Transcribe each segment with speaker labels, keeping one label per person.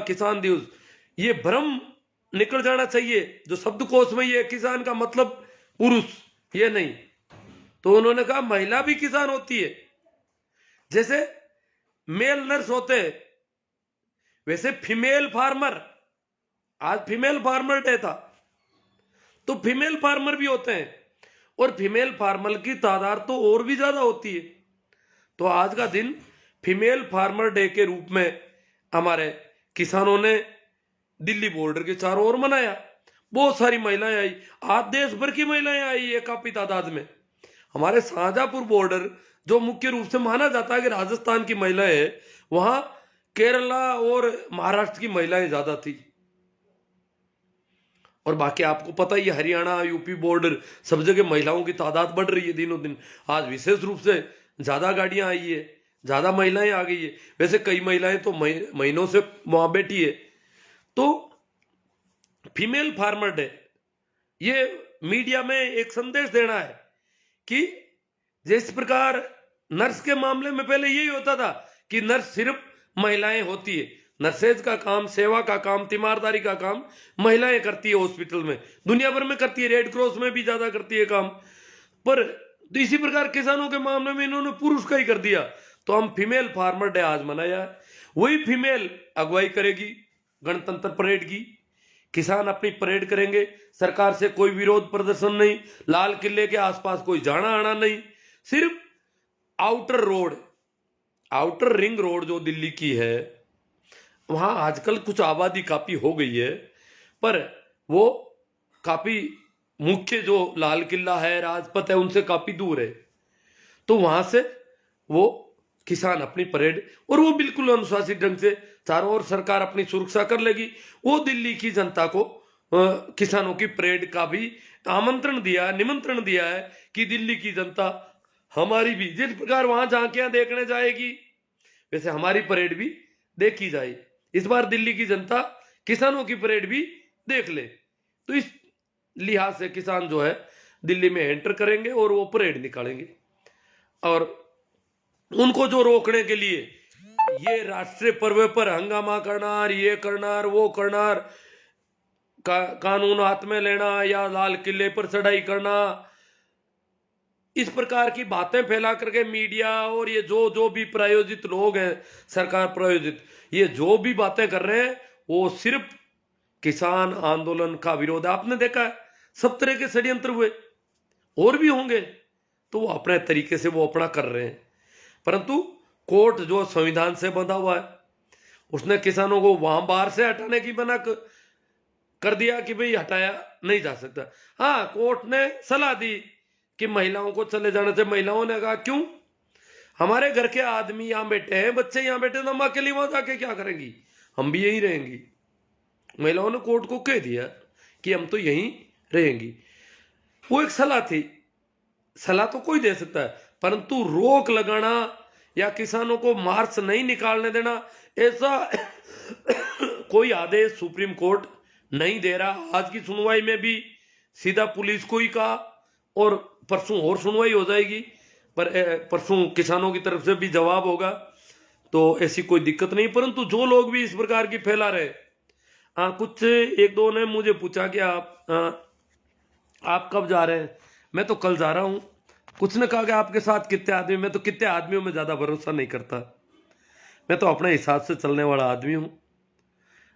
Speaker 1: किसान दिवस, ये भ्रम निकल जाना चाहिए। जो शब्दकोश में ये किसान का मतलब पुरुष, ये नहीं। तो उन्होंने कहा महिला भी किसान होती है। जैसे मेल नर्स होते हैं, वैसे फीमेल फार्मर, आज फीमेल फार्मर डे था, तो फीमेल फार्मर भी होते हैं, और फीमेल फार्मर की तादाद तो और भी ज्यादा होती है। तो आज का दिन फीमेल फार्मर डे के रूप में हमारे किसानों ने दिल्ली बॉर्डर के चारों ओर मनाया। बहुत सारी महिलाएं आई, आज देश भर की महिलाएं आई है काफी तादाद में। हमारे शाहजहांपुर बॉर्डर, जो मुख्य रूप से माना जाता है कि राजस्थान की महिलाएं है, वहां केरला और महाराष्ट्र की महिलाएं ज्यादा थी। और बाकी आपको पता ही, हरियाणा यूपी बॉर्डर सब जगह महिलाओं की तादाद बढ़ रही है दिनों दिन। आज विशेष रूप से ज्यादा गाड़ियां आई है, ज्यादा महिलाएं आ गई है। वैसे कई महिलाएं तो महीनों से वहां बैठी है। तो फीमेल फार्मर डे, ये मीडिया में एक संदेश देना है कि जिस प्रकार नर्स के मामले में पहले यही होता था कि नर्स सिर्फ महिलाएं होती है, नर्सेज का काम, सेवा का काम, तीमारदारी का काम महिलाएं करती है हॉस्पिटल में, दुनिया भर में करती है, रेड क्रॉस में भी ज्यादा करती है काम। पर तो इसी प्रकार किसानों के मामले में इन्होंने पुरुष का ही कर दिया। तो हम फीमेल फार्मर डे आज मनाया है। वही फीमेल अगुवाई करेगी गणतंत्र परेड की, किसान अपनी परेड करेंगे, सरकार से कोई विरोध प्रदर्शन नहीं, लाल किले के आसपास कोई जाना आना नहीं, सिर्फ outer road, outer ring road जो दिल्ली की है, वहां आजकल कुछ आबादी काफी हो गई है, पर वो काफी मुख्य जो लाल किला है, राजपथ है, उनसे काफी दूर है। तो वहां से वो किसान अपनी परेड, और वो बिल्कुल अनुशासित ढंग से, चारों ओर सरकार अपनी सुरक्षा कर लेगी। वो दिल्ली की जनता को किसानों की परेड का भी आमंत्रण दिया, निमंत्रण दिया है कि दिल्ली की जनता हमारी भी, जिस प्रकार वहां झांकियां देखने जाएगी, वैसे हमारी परेड भी देखी जाए। इस बार दिल्ली की जनता किसानों की परेड भी देख ले। तो इस लिहाज से किसान जो है दिल्ली में एंटर करेंगे और वो परेड निकालेंगे। और उनको जो रोकने के लिए ये राष्ट्रीय पर्व पर हंगामा करना, ये करना, वो करना, कानून हाथ में लेना या लाल किले पर चढ़ाई करना, इस प्रकार की बातें फैला करके मीडिया और ये जो जो भी प्रायोजित लोग हैं, सरकार प्रायोजित, ये जो भी बातें कर रहे हैं, वो सिर्फ किसान आंदोलन का विरोध है। आपने देखा है सब तरह के षड्यंत्र हुए, और भी होंगे, तो वो अपने तरीके से वो अपना कर रहे हैं। परंतु कोर्ट जो संविधान से बंधा हुआ है, उसने किसानों को वहां बाहर से हटाने की मना कर दिया कि भाई हटाया नहीं जा सकता। हाँ, कोर्ट ने सलाह दी कि महिलाओं को चले जाने से। महिलाओं ने कहा क्यों, हमारे घर के आदमी यहां बैठे हैं, बच्चे यहां बैठे, तो हम अकेले वहां जाके क्या करेंगी, हम भी यहीं रहेंगी। महिलाओं ने कोर्ट को कह दिया कि हम तो यहीं रहेंगी। वो एक सलाह थी, सलाह तो कोई दे सकता है, परंतु रोक लगाना या किसानों को मार्च नहीं निकालने देना, ऐसा कोई आदेश सुप्रीम कोर्ट नहीं दे रहा। आज की सुनवाई में भी सीधा पुलिस को ही कहा, और परसों और सुनवाई हो जाएगी, पर परसों किसानों की तरफ से भी जवाब होगा, तो ऐसी कोई दिक्कत नहीं। परंतु जो लोग भी इस प्रकार की फैला रहे, कुछ एक दो ने मुझे पूछा कि आप कब जा रहे हैं, मैं तो कल जा रहा हूं। कुछ ने कहा कि आपके साथ कितने आदमी, मैं तो कितने आदमियों में ज्यादा भरोसा नहीं करता, मैं तो अपने हिसाब से चलने वाला आदमी हूं।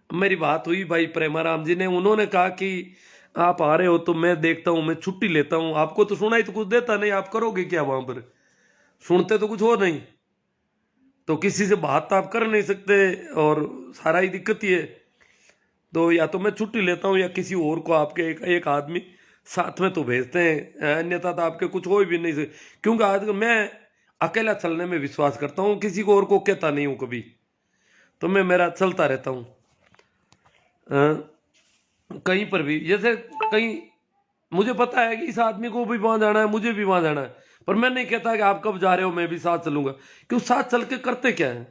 Speaker 1: मेरी बात हुई भाई प्रेमाराम जी ने, उन्होंने कहा कि आप आ रहे हो तो मैं देखता हूं, मैं छुट्टी लेता हूं, आपको तो सुनाई तो कुछ देता नहीं, आप करोगे क्या वहां पर, सुनते तो कुछ हो नहीं, तो किसी से बात तो आप कर नहीं सकते, और सारा ही दिक्कत ही है। तो या तो मैं छुट्टी लेता हूं या किसी और को आपके एक आदमी साथ में तो भेजते हैं, अन्यथा तो आपके कुछ हो भी नहीं सकते। क्योंकि आज मैं अकेला चलने में विश्वास करता हूं, किसी को और को कहता नहीं हूं कभी, तो मैं मेरा चलता रहता हूं कहीं पर भी। जैसे कहीं मुझे पता है कि इस आदमी को भी वहां जाना है, मुझे भी वहां जाना है, पर मैं नहीं कहता कि आप कब जा रहे हो मैं भी साथ चलूंगा। क्यों, साथ चल के करते क्या है,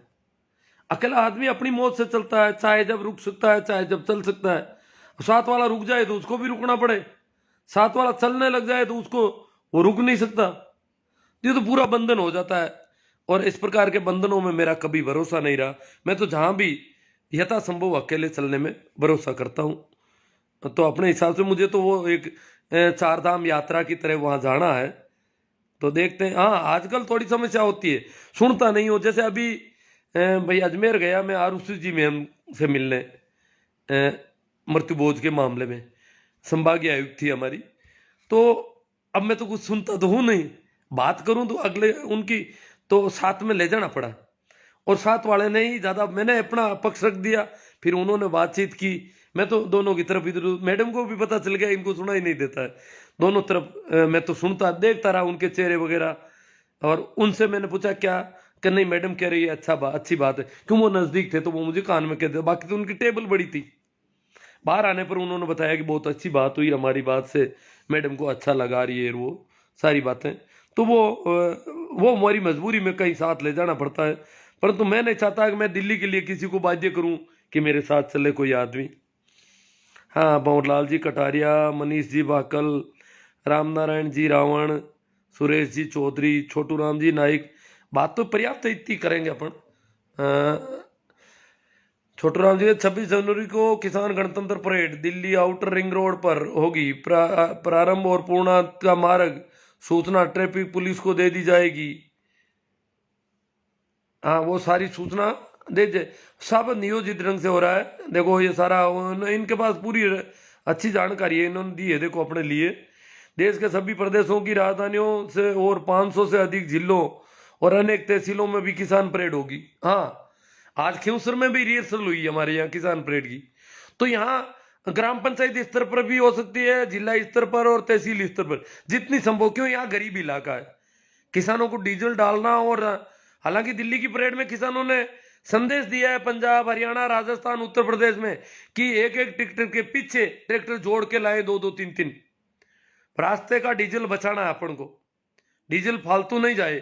Speaker 1: अकेला आदमी अपनी मौत से चलता है, चाहे जब रुक सकता है, चाहे जब चल सकता है। साथ वाला रुक जाए तो उसको भी रुकना पड़े, साथ वाला चलने लग जाए तो उसको वो रुक नहीं सकता। ये तो पूरा बंधन हो जाता है, और इस प्रकार के बंधनों में मेरा कभी भरोसा नहीं रहा। मैं तो जहां भी यथासंभव अकेले चलने में भरोसा करता हूँ। तो अपने हिसाब से मुझे तो वो एक चार धाम यात्रा की तरह वहाँ जाना है। तो देखते हैं। हाँ, आजकल थोड़ी समस्या होती है, सुनता नहीं हो। जैसे अभी भाई अजमेर गया मैं आरुषि जी मैम से मिलने, मृत्यु भोज के मामले में संभागीय आयुक्त थी हमारी। तो अब मैं तो कुछ सुनता तो हूँ नहीं, बात करूँ तो अगले उनकी तो साथ में ले जाना पड़ा, और साथ वाले ने ही ज़्यादा, मैंने अपना पक्ष रख दिया, फिर उन्होंने बातचीत की। मैं तो दोनों की तरफ इधर, मैडम को भी पता चल गया, इनको सुना ही नहीं देता है दोनों तरफ। मैं तो सुनता देखता रहा उनके चेहरे वगैरह, और उनसे मैंने पूछा क्या, कि नहीं मैडम कह रही है अच्छी बात है। क्यों, वो नज़दीक थे तो वो मुझे कान में कह दे, बाकी तो उनकी टेबल बड़ी थी। बाहर आने पर उन्होंने बताया कि बहुत अच्छी बात हुई हमारी बात से, मैडम को अच्छा लगा रही है वो सारी बातें। तो वो हमारी मजबूरी में कहीं साथ ले जाना पड़ता है, परंतु मैं नहीं चाहता कि मैं दिल्ली के लिए किसी को बाध्य करूं कि मेरे साथ चले कोई आदमी। हाँ, भंवरलाल जी कटारिया, मनीष जी बाकल, राम नारायण जी रावण, सुरेश जी चौधरी, छोटू राम जी नाइक। बात तो पर्याप्त इतनी करेंगे अपन। छोटू राम जी, 26 जनवरी को किसान गणतंत्र parade Delhi outer ring road पर होगी। प्रारंभ और पूर्णांत का मार्ग सूचना ट्रैफिक पुलिस को दे दी जाएगी। हाँ, वो सारी सूचना दे दे, सब नियोजित ढंग से हो रहा है। देखो ये सारा इनके पास पूरी अच्छी जानकारी है, इन्होंने दी है देखो अपने लिए। देश के सभी प्रदेशों की राजधानियों से और 500 से अधिक जिलों और अनेक तहसीलों में भी किसान परेड होगी। हाँ, आज खिवसर में भी रिहर्सल हुई हमारे यहाँ किसान परेड की। तो यहाँ ग्राम पंचायत स्तर पर भी हो सकती है, जिला स्तर पर और तहसील स्तर पर, जितनी संभव। क्यों, यहाँ गरीब इलाका है, किसानों को डीजल डालना। और हालांकि दिल्ली की परेड में किसानों ने संदेश दिया है, पंजाब हरियाणा राजस्थान उत्तर प्रदेश में, कि एक एक ट्रैक्टर के पीछे ट्रैक्टर जोड़ के लाए, दो दो तीन तीन। रास्ते का डीजल बचाना है अपन को, डीजल फालतू नहीं जाए।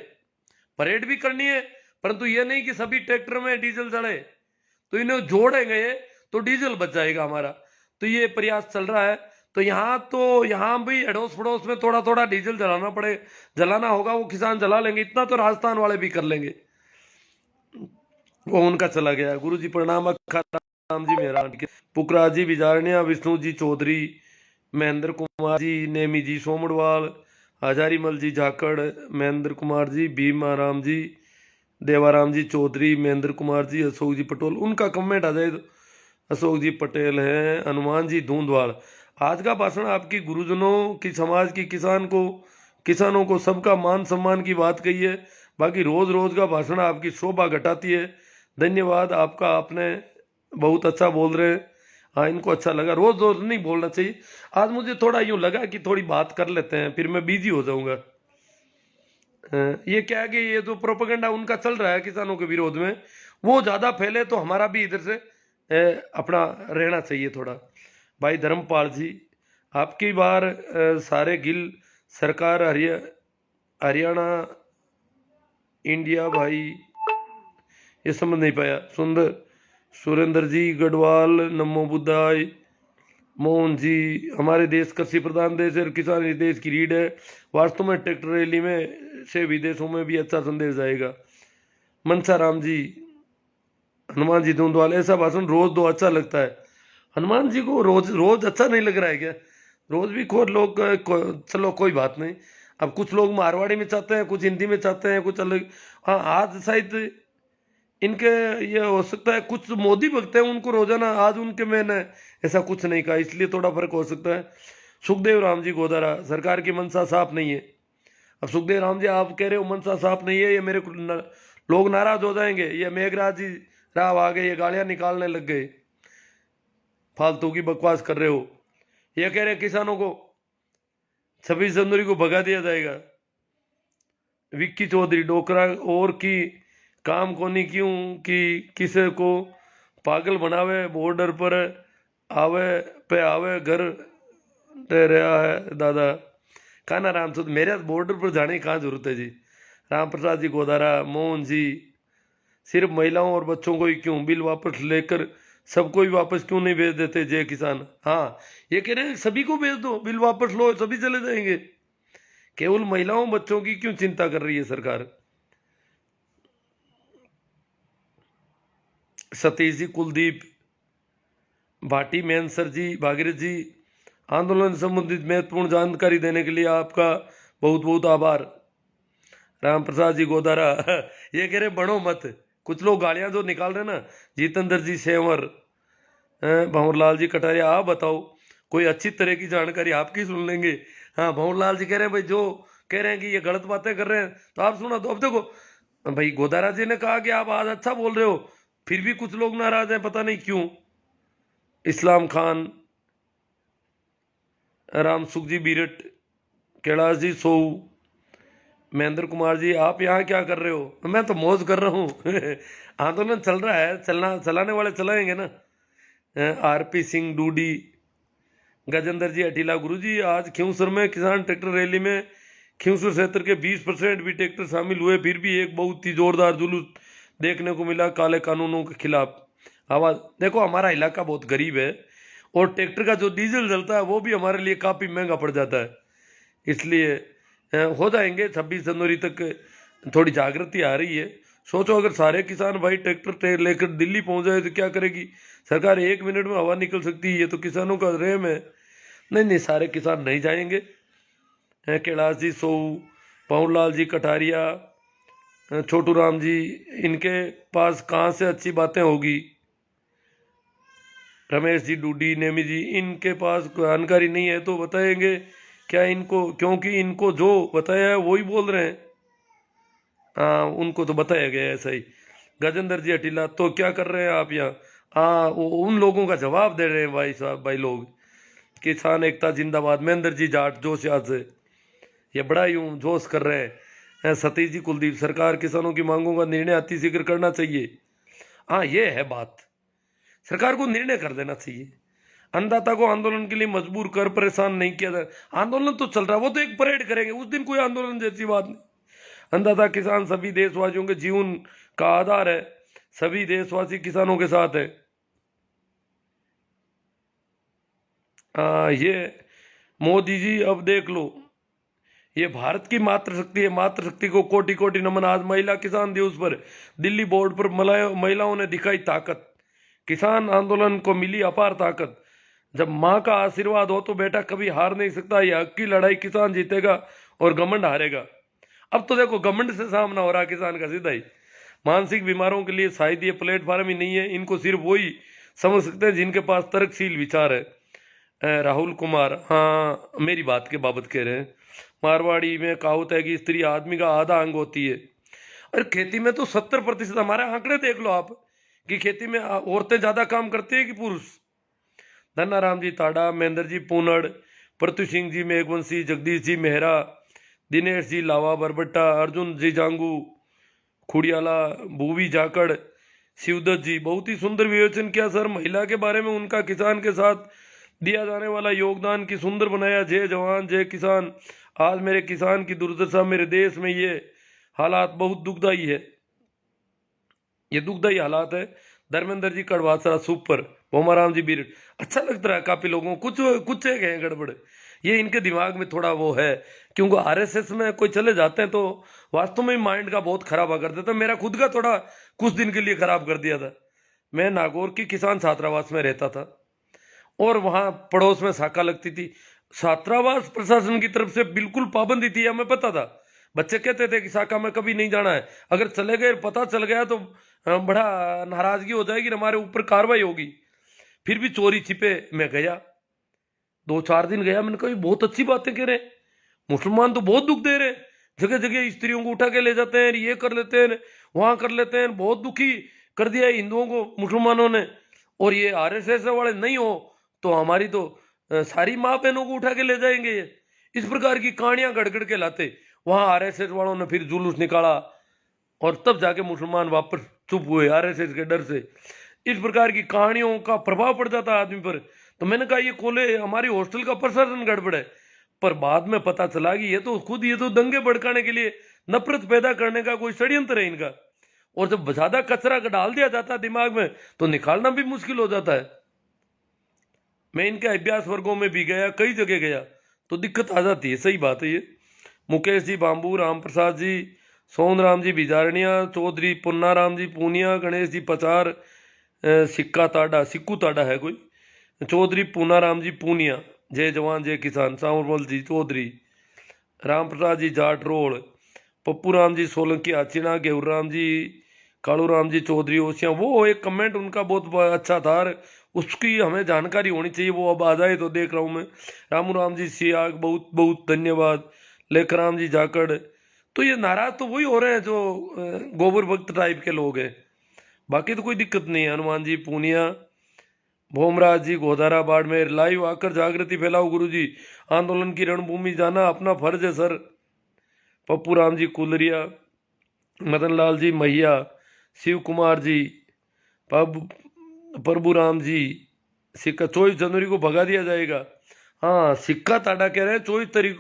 Speaker 1: परेड भी करनी है, परंतु ये नहीं कि सभी ट्रैक्टर में डीजल चढ़े, तो इन्हें जोड़ेंगे तो डीजल बच जाएगा हमारा। तो ये प्रयास चल रहा है। तो यहाँ भी अड़ोस पड़ोस में थोड़ा थोड़ा डीजल जलाना होगा, वो किसान जला लेंगे, इतना तो राजस्थान वाले भी कर लेंगे। वो उनका चला गया। गुरु जी प्रणाम। राम जी मेहरान के, पुकरा जी बिजारनिया, विष्णु जी चौधरी, महेंद्र कुमार जी नेमी जी सोमड़वाल, हजारीमल जी झाकड़, महेंद्र कुमार जी भीमा राम जी, देवाराम जी चौधरी, महेंद्र कुमार जी, अशोक जी पटेल। उनका कमेंट आ जाए तो अशोक जी पटेल हैं, हनुमान जी धूंधवाल। आज का भाषण आपकी गुरुजनों की, समाज की, किसानों को सबका मान सम्मान की बात कही है। बाकी रोज रोज का भाषण आपकी शोभा घटाती है। धन्यवाद आपका, आपने बहुत अच्छा बोल रहे हैं। हाँ, इनको अच्छा लगा। रोज रोज नहीं बोलना चाहिए। आज मुझे थोड़ा यूं लगा कि थोड़ी बात कर लेते हैं, फिर मैं बिजी हो जाऊंगा। ये क्या है कि ये जो प्रोपेगेंडा उनका चल रहा है किसानों के विरोध में, वो ज्यादा फैले तो हमारा भी इधर से अपना रहना चाहिए थोड़ा। भाई धर्मपाल जी, आपकी बार सारे गिल सरकार हरियाणा इंडिया भाई, ये समझ नहीं पाया। सुरेंद्र जी गढ़वाल, नमो बुद्धाय। मोहन जी, हमारे देश कृषि प्रधान देश है और किसान इस देश की रीढ़ है। वास्तव में ट्रैक्टर रैली में से विदेशों में भी अच्छा संदेश जाएगा। मनसा राम जी, हनुमान जी धूंधवाल, ऐसा भाषण रोज दो, अच्छा लगता है। हनुमान जी को रोज रोज अच्छा नहीं लग रहा है क्या? रोज भी लोग चलो कोई बात नहीं। अब कुछ लोग मारवाड़ी में चाहते हैं, कुछ हिंदी में चाहते हैं, कुछ अलग। हाँ, आज शायद इनके ये हो सकता है कुछ मोदी भक्त हैं, उनको रोजाना, आज उनके मैंने ऐसा कुछ नहीं कहा, इसलिए थोड़ा फर्क हो सकता है। सुखदेव राम जी गोदारा, सरकार की मंशा साफ नहीं है। अब सुखदेव राम जी, आप कह रहे हो मंशा साफ नहीं है, ये मेरे को लोग नाराज हो जाएंगे। ये मेघराज जी राव आ गए, ये गालियां निकालने लग गए, फालतू की बकवास कर रहे हो। ये कह रहे किसानों को 26 जनवरी को भगा दिया जाएगा। विक्की चौधरी डोकरा और की काम कोनी, क्यों कि किसे को पागल बनावे, बॉर्डर पर आवे घर रह रहा है दादा। काना राम सुध, मेरे बॉर्डर पर जाने की कहाँ जरूरत है जी। राम प्रसाद जी गोदारा, मोहन जी, सिर्फ महिलाओं और बच्चों को ही क्यों, बिल वापस लेकर सबको ही वापस क्यों नहीं भेज देते जय किसान। हाँ, ये कह रहे हैं सभी को भेज दो, बिल वापस लो, सभी चले जाएंगे। केवल महिलाओं बच्चों की क्यों चिंता कर रही है सरकार? सतीश जी, कुलदीप भाटी, मैनसर जी, भागीरथ जी, आंदोलन से संबंधित महत्वपूर्ण जानकारी देने के लिए आपका बहुत बहुत आभार। राम प्रसाद जी गोदारा ये कह रहे बढ़ो मत, कुछ लोग गालियां जो निकाल रहे ना, जितेंद्र जी सेवर, भंवरलाल जी कटारिया, आप बताओ कोई अच्छी तरह की जानकारी आपकी सुन लेंगे। हाँ, भंवरलाल जी कह रहे हैं भाई जो कह रहे हैं कि ये गलत बातें कर रहे हैं तो आप सुना दो। अब देखो भाई, गोदारा जी ने कहा कि आप आज अच्छा बोल रहे हो, फिर भी कुछ लोग नाराज हैं, पता नहीं क्यों। इस्लाम खान, राम सुख जी बीरट, कैलाश जी सोऊ, महेंद्र कुमार जी, आप यहाँ क्या कर रहे हो? मैं तो मौज कर रहा हूँ आंदोलन चल रहा है, चलाने वाले चलाएंगे ना। आरपी सिंह डूडी, गजेंद्र जी अटीला, गुरु जी आज खिंवसर में किसान ट्रैक्टर रैली में खिंवसर क्षेत्र के 20% भी ट्रैक्टर शामिल हुए, फिर भी एक बहुत ही जोरदार जुलूस देखने को मिला काले कानूनों के खिलाफ। आवाज देखो, हमारा इलाका बहुत गरीब है और ट्रैक्टर का जो डीजल जलता है वो भी हमारे लिए काफ़ी महंगा पड़ जाता है, इसलिए हो जाएंगे 26 जनवरी तक। थोड़ी जागृति आ रही है। सोचो अगर सारे किसान भाई ट्रैक्टर लेकर दिल्ली पहुंच जाए तो क्या करेगी सरकार? 1 मिनट में हवा निकल सकती है, ये तो किसानों का रहम है। नहीं नहीं, सारे किसान नहीं जाएंगे। कैलाश जी सोऊ, पवनलाल जी कटारिया, छोटू राम जी, इनके पास कहाँ से अच्छी बातें होगी। रमेश जी डूडी, नेमी जी, इनके पास जानकारी नहीं है तो बताएंगे क्या इनको? क्योंकि इनको जो बताया है वही बोल रहे हैं। हाँ, उनको तो बताया गया है ऐसा ही। गजेंद्र जी अटीला, तो क्या कर रहे हैं आप यहाँ? हाँ, उन लोगों का जवाब दे रहे हैं भाई साहब, भाई लोग। किसान एकता जिंदाबाद, महेंद्र जी जाट जोश याद से, ये बड़ा यूं जोश कर रहे हैं। सतीश जी कुलदीप, सरकार किसानों की मांगों का निर्णय अतिशीघ्र करना चाहिए। हाँ, ये है बात, सरकार को निर्णय कर देना चाहिए। अन्नदाता को आंदोलन के लिए मजबूर कर परेशान नहीं किया जाए। आंदोलन तो चल रहा है, वो तो एक परेड करेंगे, उस दिन कोई आंदोलन जैसी बात नहीं। अन्नदाता किसान सभी देशवासियों के जीवन का आधार है, सभी देशवासी किसानों के साथ है। ये मोदी जी अब देख लो, ये भारत की मातृशक्ति है, मातृशक्ति को कोटि कोटि नमन। आज महिला किसान दिवस पर दिल्ली बोर्ड पर महिलाओं ने दिखाई ताकत, किसान आंदोलन को मिली अपार ताकत। जब माँ का आशीर्वाद हो तो बेटा कभी हार नहीं सकता, ये हक की लड़ाई किसान जीतेगा और घमंड हारेगा। अब तो देखो घमंड से सामना हो रहा है किसान का सीधा ही। मानसिक बीमारों के लिए शायद ये प्लेटफार्म ही नहीं है, इनको सिर्फ वही समझ सकते हैं जिनके पास तर्कशील विचार है। राहुल कुमार, हाँ मेरी बात के बाबत कह रहे हैं। मारवाड़ी में कहावत है कि स्त्री आदमी का आधा अंग होती है। अरे खेती में तो 70%, हमारे आंकड़े देख लो आप, कि खेती में औरतें ज्यादा काम करती है कि पुरुष। धन्नाराम जी ताड़ा, महेंद्र जी पूनड़, प्रतु सिंह जी मेघवंशी, जगदीश जी मेहरा, दिनेश जी लावा बरबट्टा, अर्जुन जी जांगू खुड़ियाला, भूवी जाकड़, शिवदत्त जी, बहुत ही सुंदर विवेचन किया सर महिला के बारे में, उनका किसान के साथ दिया जाने वाला योगदान की सुंदर बनाया। जय जवान जय किसान। आज मेरे किसान की दुर्दशा, मेरे देश में ये हालात बहुत दुखदायी है, ये दुखदायी हालात है। धर्मेंद्र जी कड़वासरा सुपर, बोमाराम जी बीरट, अच्छा लगता है काफी लोगों को, कुछ एक है गड़बड़, ये इनके दिमाग में थोड़ा वो है, क्योंकि आरएसएस में कोई चले जाते हैं तो वास्तव में माइंड का बहुत खराब कर देता है। मेरा खुद का थोड़ा कुछ दिन के लिए खराब कर दिया था। मैं नागौर की किसान छात्रावास में रहता था और वहां पड़ोस में शाखा लगती थी। छात्रावास प्रशासन की तरफ से बिल्कुल पाबंदी थी, हमें पता था। बच्चे कहते थे कि शाखा में कभी नहीं जाना है, अगर चले गए पता चल गया तो बड़ा नाराजगी हो जाएगी, हमारे ऊपर कार्रवाई होगी। फिर भी चोरी छिपे मैं गया, 2-4 दिन गया, मैंने कहा बहुत अच्छी बातें कह रहे, मुसलमान तो बहुत दुख दे रहे, जगह जगह स्त्रियों को उठा के ले जाते हैं, ये कर लेते हैं, वहां कर लेते हैं, बहुत दुखी कर दिया हिंदुओं को मुसलमानों ने। और ये आरएसएस वाले नहीं हो तो हमारी तो सारी माँ बहनों को उठा के ले जाएंगे। ये इस प्रकार की कहानियां गड़गड़ के लाते। वहां आरएसएस वालों ने फिर जुलूस निकाला और तब जाके मुसलमान वापस चुप हुए आरएसएस के डर से। इस प्रकार की कहानियों का प्रभाव पड़ जाता है आदमी पर। तो मैंने कहा ये खोले, हमारी हॉस्टल का प्रशासन गड़बड़ है। पर बाद में पता चला कि ये तो दंगे भड़काने के लिए, नफरत पैदा करने का कोई षड्यंत्र है इनका। और जब ज्यादा कचरा डाल दिया जाता है दिमाग में तो निकालना भी मुश्किल हो जाता है। मैं इनके अभ्यास वर्गों में भी गया, कई जगह गया, तो दिक्कत आ जाती है। सही बात है ये। मुकेश जी बाम्बू, राम प्रसाद जी, सोन राम जी बिजारनिया, चौधरी पुन्ना राम जी पूनिया, गणेश जी पचार, सिक्का ताड़ा सिक्कू ताड़ा है कोई, चौधरी पूनाराम जी पूनिया, जय जवान जय किसान, सांवरमल जी चौधरी, राम प्रसाद जी जाट रोड़, पप्पू राम जी सोलंकी आचिना, गेहूर राम जी, कालू राम जी चौधरी ओसिया। वो एक कमेंट उनका बहुत अच्छा था, उसकी हमें जानकारी होनी चाहिए, वो अब आ जाए तो देख रहा हूँ मैं। रामू राम जी सियाग बहुत बहुत धन्यवाद, लेखराम जी जाकड़। तो ये नाराज तो वही हो रहे हैं जो गोबर भक्त टाइप के लोग हैं, बाकी तो कोई दिक्कत नहीं है। हनुमान जी पूनिया, भोमराज जी गोदारा बाड़मेर, लाइव आकर जागृति फैलाओ गुरुजी, आंदोलन की रणभूमि जाना अपना फर्ज है सर। पप्पू राम जी कुलरिया, मदन लाल जी मैया, शिव कुमार जी, प्रभु राम जी, सिक्का 24 जनवरी को भगा दिया जाएगा। हाँ, सिक्का ताड़ा कह रहे हैं 24 तारीख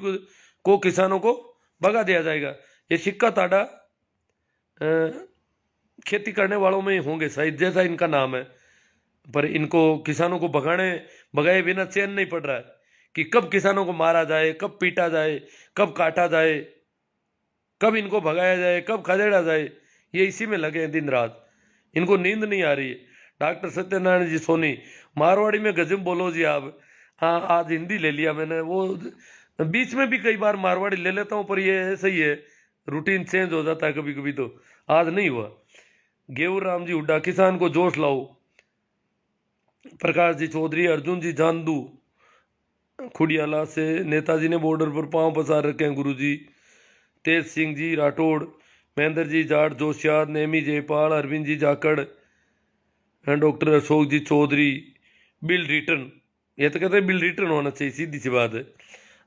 Speaker 1: को किसानों को भगा दिया जाएगा। ये सिक्का ताड़ा खेती करने वालों में ही होंगे शायद, जैसा इनका नाम है, पर इनको किसानों को भगाए बिना चैन नहीं पड़ रहा है कि कब किसानों को मारा जाए, कब पीटा जाए, कब काटा जाए, कब इनको भगाया जाए, कब खदेड़ा जाए। ये इसी में लगे हैं दिन रात, इनको नींद नहीं आ रही है। डॉक्टर सत्यनारायण जी सोनी, मारवाड़ी में गजब बोलो जी आप। हाँ, आज हिंदी ले लिया मैंने, वो बीच में भी कई बार मारवाड़ी ले लेता हूँ, पर ये ऐसा ही है, रूटीन चेंज हो जाता है कभी कभी, तो आज नहीं हुआ। गेहूर राम जी हुड्डा, किसान को जोश लाओ, प्रकाश जी चौधरी, अर्जुन जी जानदू खुडियाला से, नेताजी ने बॉर्डर पर पांव पसार रखे हैं गुरुजी, तेज सिंह जी राठौड़, महेंद्र जी जाट जोशियाद, नेमी जयपाल, अरविंद जी जाकड़, डॉक्टर अशोक जी चौधरी, बिल रिटर्न, ये तो कहते हैं बिल रिटर्न होना चाहिए, सीधी सी बात है।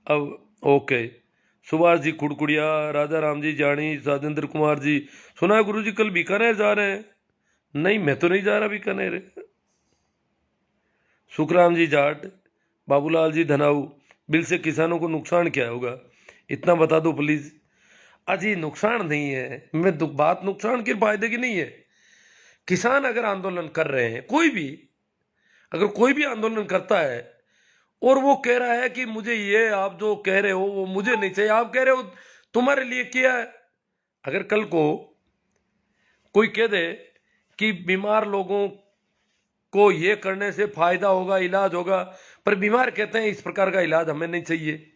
Speaker 1: अब ओके, सुभाष जी खुड़कुड़िया, राजा राम जी जानी, राजेंद्र कुमार जी, सुना है गुरु जी कल बीकानेर जा रहे हैं? नहीं, मैं तो नहीं जा रहा बीकानेर। सुखराम जी जाट, बाबूलाल जी धनाऊ, बिल से किसानों को नुकसान क्या होगा, इतना बता दो प्लीज। अजी नुकसान नहीं है, मैं बात नुकसान के फायदे की नहीं है। किसान अगर आंदोलन कर रहे हैं, कोई भी अगर कोई भी आंदोलन करता है और वो कह रहा है कि मुझे ये आप जो कह रहे हो वो मुझे नहीं चाहिए, आप कह रहे हो तुम्हारे लिए किया है। अगर कल को कोई कह दे कि बीमार लोगों को ये करने से फायदा होगा, इलाज होगा, पर बीमार कहते हैं इस प्रकार का इलाज हमें नहीं चाहिए,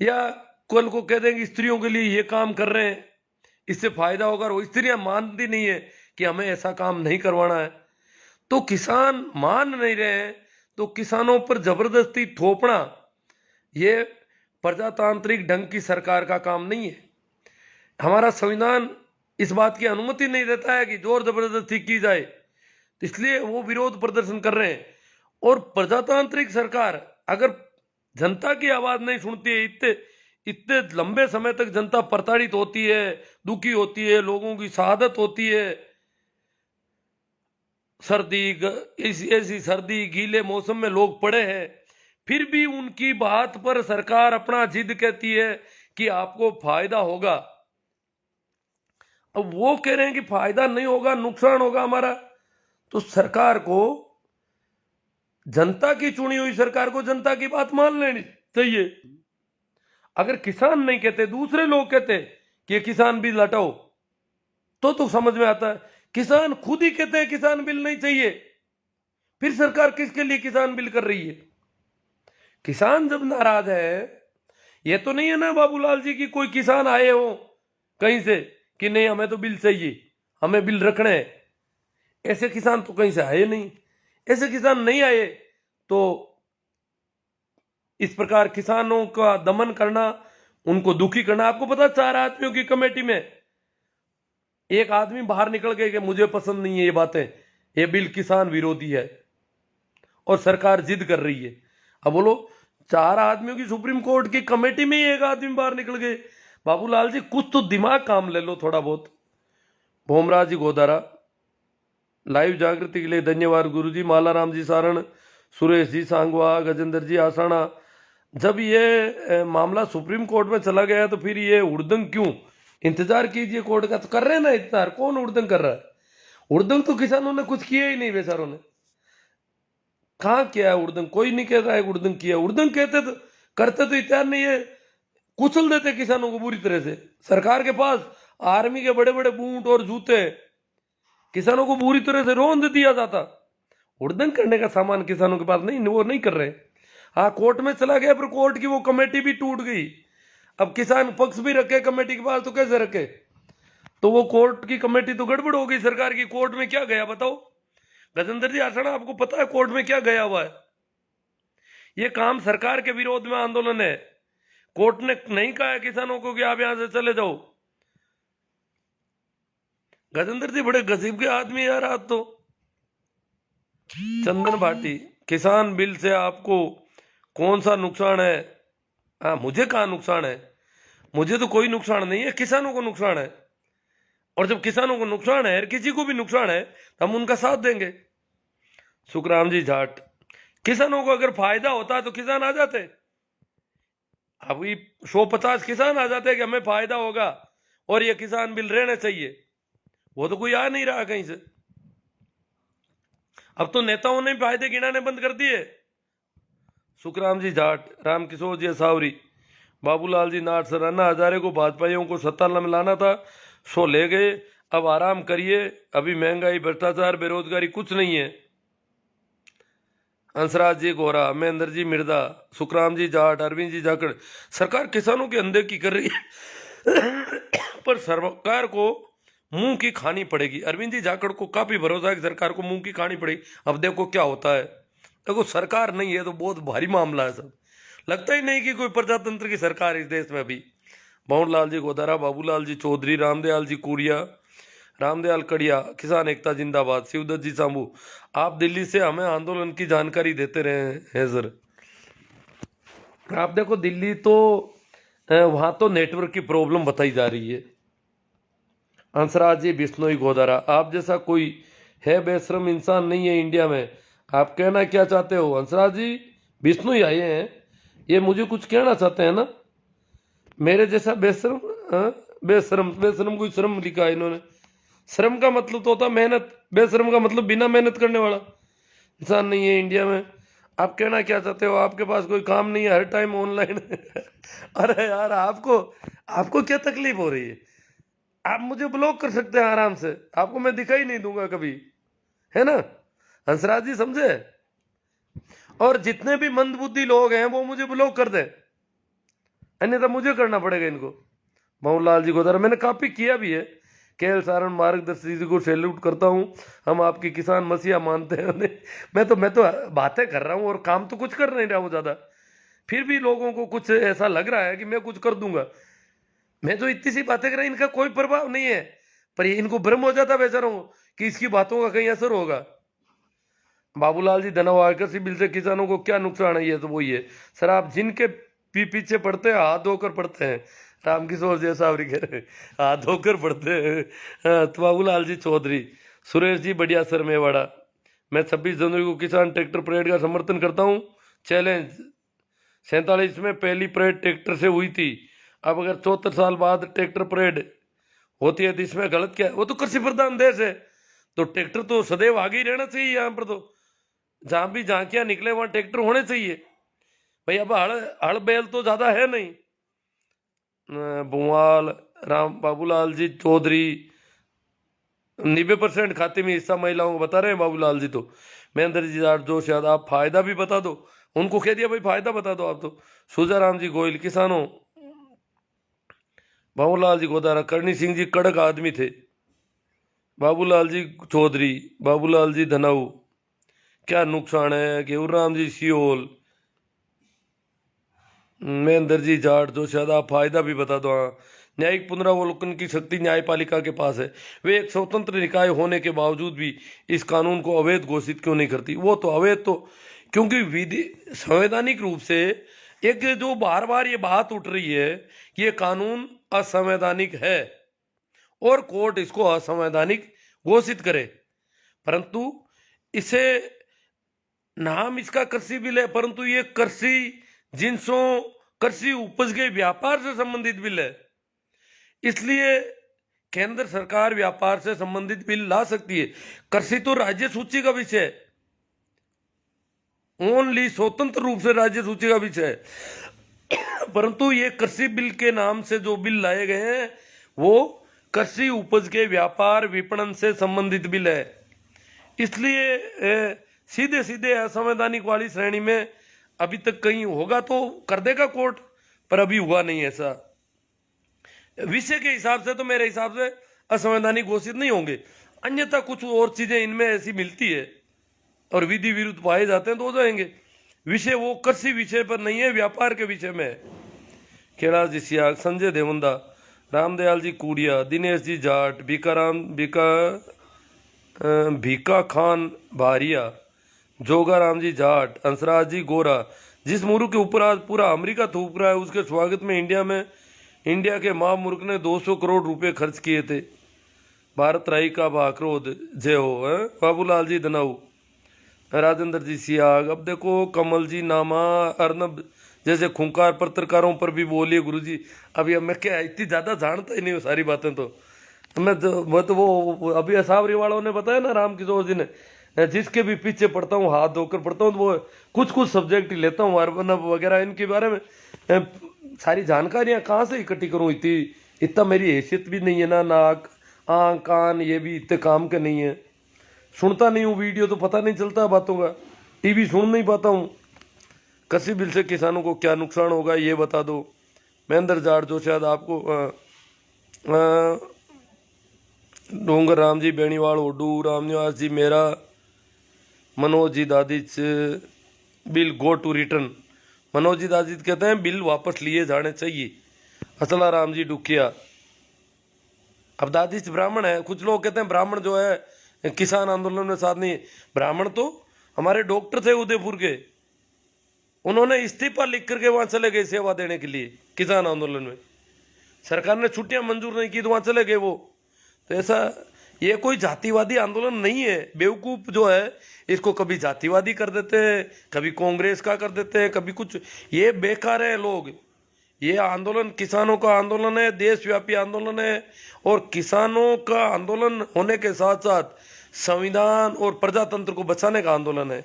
Speaker 1: या कल को कह देंगे स्त्रियों के लिए ये काम कर रहे हैं इससे फायदा होगा, और वो स्त्रियां मानती नहीं है कि हमें ऐसा काम नहीं करवाना है, तो किसान मान नहीं रहे हैं, तो किसानों पर जबरदस्ती थोपना ये प्रजातांत्रिक ढंग की सरकार का काम नहीं है। हमारा संविधान इस बात की अनुमति नहीं देता है कि जोर जबरदस्ती की जाए, इसलिए वो विरोध प्रदर्शन कर रहे हैं। और प्रजातांत्रिक सरकार अगर जनता की आवाज नहीं सुनती है, इतने इतने लंबे समय तक जनता प्रताड़ित होती है, दुखी होती है, लोगों की शहादत होती है, ऐसी सर्दी गीले मौसम में लोग पड़े हैं, फिर भी उनकी बात पर सरकार अपना जिद कहती है कि आपको फायदा होगा। अब वो कह रहे हैं कि फायदा नहीं होगा, नुकसान होगा हमारा, तो सरकार को, जनता की चुनी हुई सरकार को जनता की बात मान लेनी चाहिए। अगर किसान नहीं कहते, दूसरे लोग कहते कि किसान बिल हटाओ, तो समझ में आता है। किसान खुद ही कहते हैं किसान बिल नहीं चाहिए, फिर सरकार किसके लिए किसान बिल कर रही है? किसान जब नाराज है, ये तो नहीं है ना बाबूलाल जी की कोई किसान आए हो कहीं से कि नहीं हमें तो बिल चाहिए, हमें बिल रखने हैं, ऐसे किसान तो कहीं से आए नहीं। ऐसे किसान नहीं आए तो इस प्रकार किसानों का दमन करना, उनको दुखी करना। आपको पता 4 आदमियों की कमेटी में एक आदमी बाहर निकल गए कि मुझे पसंद नहीं है ये बातें, ये बिल किसान विरोधी है, और सरकार जिद कर रही है। अब बोलो, 4 आदमियों की सुप्रीम कोर्ट की कमेटी में ही एक आदमी बाहर निकल गए। बाबूलाल जी कुछ तो दिमाग काम ले लो थोड़ा बहुत। भोमराज जी गोदारा, लाइव जागृति के लिए धन्यवाद गुरुजी। मालाराम जी सारण, सुरेश जी सांगवा, गजेंद्र जी आसाना। जब ये मामला सुप्रीम कोर्ट में चला गया तो फिर ये उड़दंग क्यों? इंतजार कीजिए कोर्ट का। तो कर रहे हैं ना इंतजार, कौन उड़दंग कर रहा है? उड़दंग तो किसानों ने कुछ किया ही नहीं, बेचारों ने कहाँ किया है उड़दंग? कोई नहीं कह रहा है उड़दंग किया। उड़दंग कहते तो करते तो इत्यार नहीं है, कुचल देते किसानों को बुरी तरह से। सरकार के पास आर्मी के बड़े बड़े बूट और जूते, किसानों को पूरी तरह से रौंद दिया जाता। उड़दंग करने का सामान किसानों के पास नहीं, वो नहीं कर रहे। हाँ, कोर्ट में चला गया, पर कोर्ट की वो कमेटी भी टूट गई। अब किसान पक्ष भी रखे कमेटी के पास, तो कैसे रखे? तो वो कोर्ट की कमेटी तो गड़बड़ हो गई सरकार की। कोर्ट में क्या गया बताओ गजेंद्र जी आसना, आपको पता है कोर्ट में क्या गया हुआ है? ये काम सरकार के विरोध में आंदोलन है। कोर्ट ने नहीं कहा है किसानों को कि आप यहां से चले जाओ। गजेंद्र जी बड़े गजीब के आदमी यार आप तो। चंदन भाटी, किसान बिल से आपको कौन सा नुकसान है? हाँ, मुझे कहाँ नुकसान है? मुझे तो कोई नुकसान नहीं है, किसानों को नुकसान है। और जब किसानों को नुकसान है, किसी को भी नुकसान है, तो हम उनका साथ देंगे। सुखराम जी जाट, किसानों को अगर फायदा होता तो किसान आ जाते। अभी 150 किसान आ जाते कि हमें फायदा होगा और ये किसान बिल रहने चाहिए। वो तो कोई आ नहीं रहा कहीं से। अब तो नेताओं ने फायदे गिनाने बंद कर दिए। सुखराम जी जाट, रामकिशोर जी सावरी, बाबूलाल जी नाट सर, अन्ना हजारे को भाजपाइयों को सत्ता में लाना था, सो ले गए, अब आराम करिए, अभी महंगाई, भ्रष्टाचार, बेरोजगारी कुछ नहीं है। हंसराज जी गोरा, महेंद्र जी मिर्दा, सुखराम जी जाट, अरविंद जी जाखड़, सरकार किसानों के अनदेखी कर रही है पर सरकार को मुंह की खानी पड़ेगी। अरविंद जी जाखड़ को काफी भरोसा है कि सरकार को मुंह की खानी पड़ेगी। अब देखो क्या होता है। देखो सरकार नहीं है तो बहुत भारी मामला है सब। लगता ही नहीं कि कोई प्रजातंत्र की सरकार इस देश में अभी। भंवरलाल जी गोदारा, बाबूलाल जी चौधरी, रामदयाल जी कुरिया, रामदयाल कड़िया, किसान एकता जिंदाबाद, शिवदत्त जी सामू, आप दिल्ली से हमें आंदोलन की जानकारी देते रहे हैं सर। आप देखो दिल्ली तो वहां तो नेटवर्क की प्रॉब्लम बताई जा रही है। हंसराज जी बिश्नोई गोदारा, आप जैसा कोई है बेशरम इंसान नहीं है इंडिया में। आप कहना क्या चाहते हो? हंसराज जी बिश्नोई आए हैं, ये मुझे कुछ कहना चाहते हैं ना? मेरे जैसा बेशरम? बेशरम, बेशरम कोई श्रम लिखा है इन्होंने। श्रम का मतलब तो होता मेहनत, बेशरम का मतलब बिना मेहनत करने वाला इंसान नहीं है इंडिया में। आप कहना क्या चाहते हो? आपके पास कोई काम नहीं है, हर टाइम ऑनलाइन अरे यार, आपको आपको क्या तकलीफ हो रही है? आप मुझे ब्लॉक कर सकते हैं आराम से, आपको मैं दिखाई नहीं दूंगा कभी, है ना हंसराज जी, समझे? और जितने भी मंदबुद्धि लोग हैं वो मुझे ब्लॉक कर दे, अन्यथा मुझे करना पड़ेगा इनको। भंवरलाल जी गोदारा, मैंने काफी किया भी है। केएल सारण मार्गदर्शी जी को सैल्यूट करता हूं, हम आपकी किसान मसीहा मानते हैं उन्हें। मैं तो बातें कर रहा हूं और काम तो कुछ कर नहीं रहा हूं ज्यादा, फिर भी लोगों को कुछ ऐसा लग रहा है कि मैं कुछ कर दूंगा। मैं तो इतनी सी बातें कर रहा, इनका कोई प्रभाव नहीं है, पर ये इनको भ्रम हो जाता बेचारों को कि इसकी बातों का कहीं असर होगा। बाबूलाल जी धनवा, कृषि बिल से किसानों को क्या नुकसान है? ये तो वही है सर, आप जिनके पीछे पड़ते हैं हाथ धोकर पड़ते हैं। रामकिशोर जी सावरी कह रहे हैं, हाथ धोकर पड़ते हैं। हाँ, तो बाबूलाल जी चौधरी, सुरेश जी बढ़िया सर मेवाड़ा, मैं 26 जनवरी को किसान ट्रैक्टर परेड का समर्थन करता हूँ। चैलेंज 47 में पहली परेड ट्रैक्टर से हुई थी, अब अगर 74 साल बाद ट्रैक्टर परेड होती है तो इसमें गलत क्या है? वो तो कृषि प्रधान देश है, तो ट्रैक्टर तो सदैव आगे ही रहना चाहिए। यहाँ पर तो जहां भी झांकियां निकले वहां ट्रैक्टर होने चाहिए भाई। अब हड़ बैल तो ज्यादा है नहीं। बुवाल राम, बाबूलाल जी चौधरी, 90% खाते में हिस्सा महिलाओं को बता रहे हैं बाबूलाल जी। तो महेंद्र जी जोश यादव, आप फायदा भी बता दो, उनको कह दिया भाई फायदा बता दो आप तो। सुजाराम जी गोयल, किसानों, बाबूलाल जी गोदारा, करणी सिंह जी कड़क आदमी थे। बाबूलाल जी चौधरी, बाबूलाल जी धनाऊ, क्या नुकसान है? गेहूराम जी सियोल, महेंद्र जी जाट, जो शायद आप फायदा भी बता दो। हाँ, न्यायिक पुनरावलोकन की शक्ति न्यायपालिका के पास है, वे एक स्वतंत्र निकाय होने के बावजूद भी इस कानून को अवैध घोषित क्यों नहीं करती? वो तो अवैध तो क्योंकि विधि संवैधानिक रूप से एक जो बार बार ये बात उठ रही है कि ये कानून असंवैधानिक है और कोर्ट इसको असंवैधानिक घोषित करे, परंतु इसे नाम इसका कृषि बिल है, परंतु ये कृषि जिनसों, कृषि उपज के व्यापार से संबंधित बिल है। इसलिए केंद्र सरकार व्यापार से संबंधित बिल ला सकती है। कृषि तो राज्य सूची का विषय है, ओनली स्वतंत्र रूप से राज्य सूची का विषय है। परंतु ये कृषि बिल के नाम से जो बिल लाए गए हैं वो कृषि उपज के व्यापार विपणन से संबंधित बिल है, इसलिए सीधे सीधे असंवैधानिक वाली श्रेणी में अभी तक कहीं होगा तो कर देगा कोर्ट, पर अभी हुआ नहीं ऐसा। विषय के हिसाब से तो मेरे हिसाब से असंवैधानिक घोषित नहीं होंगे, अन्यथा कुछ और चीजें इनमें ऐसी मिलती है और विधि विरुद्ध पाए जाते हैं तो हो जाएंगे। विषय वो कृषि विषय पर नहीं है, व्यापार के विषय में है। कैलाश जी सियाग, संजय देवंदा, रामदयाल जी कूड़िया, दिनेश जी जाट, भीका खान भारिया, जोगाराम जी जाट, हंसराज जी गोरा, जिस मुल्क के ऊपर आज पूरा अमेरिका थूक रहा है उसके स्वागत में इंडिया के महामुल्क ने 200 करोड़ रुपए खर्च किए थे। भारत राई का बाक्रोध जय हो। बाबूलाल जी दनाऊ, राजेंद्र जी सियाग। अब देखो कमल जी नामा, अर्नब जैसे खूंखार पत्रकारों पर भी बोलिए गुरुजी। अभी मैं क्या इतनी ज़्यादा जानता ही नहीं हूँ सारी बातें, तो मैं तो वो अभी असावरी वालों ने बताया ना, राम किशोर जी ने, जिसके भी पीछे पढ़ता हूँ हाथ धोकर पढ़ता हूँ, तो वो कुछ सब्जेक्ट ही लेता हूँ, अर्नब वगैरह इनके बारे में सारी जानकारियाँ कहाँ से इकट्ठी करूँ। इतना मेरी हैसियत भी नहीं है ना, नाक आँख कान ये भी इतने काम के नहीं है। सुनता नहीं हूँ वीडियो, तो पता नहीं चलता बातों का, टीवी सुन नहीं पाता हूँ। कृषि बिल से किसानों को क्या नुकसान होगा ये बता दो। महेंद्र जाट, जो शायद आपको डोंगर राम जी बेणीवाल, ओडू रामनिवास जी मेरा, Manoj ji Dadhich, bill go to return. Manoj ji Dadhich कहते हैं बिल वापस लिए जाने चाहिए। असला राम जी डुकिया, अब दादिच ब्राह्मण है, कुछ लोग कहते हैं ब्राह्मण जो है किसान आंदोलन में साथ नहीं है। ब्राह्मण तो हमारे डॉक्टर थे उदयपुर के, उन्होंने इस्तीफा लिख करके वहां चले गए सेवा देने के लिए किसान आंदोलन में। सरकार ने छुट्टियां मंजूर नहीं की तो वहां चले गए वो। तो ऐसा ये कोई जातिवादी आंदोलन नहीं है। बेवकूफ जो है इसको कभी जातिवादी कर देते हैं, कभी कांग्रेस का कर देते हैं, कभी कुछ। ये बेकार है लोग। ये आंदोलन किसानों का आंदोलन है, देशव्यापी आंदोलन है, और किसानों का आंदोलन होने के साथ साथ संविधान और प्रजातंत्र को बचाने का आंदोलन है।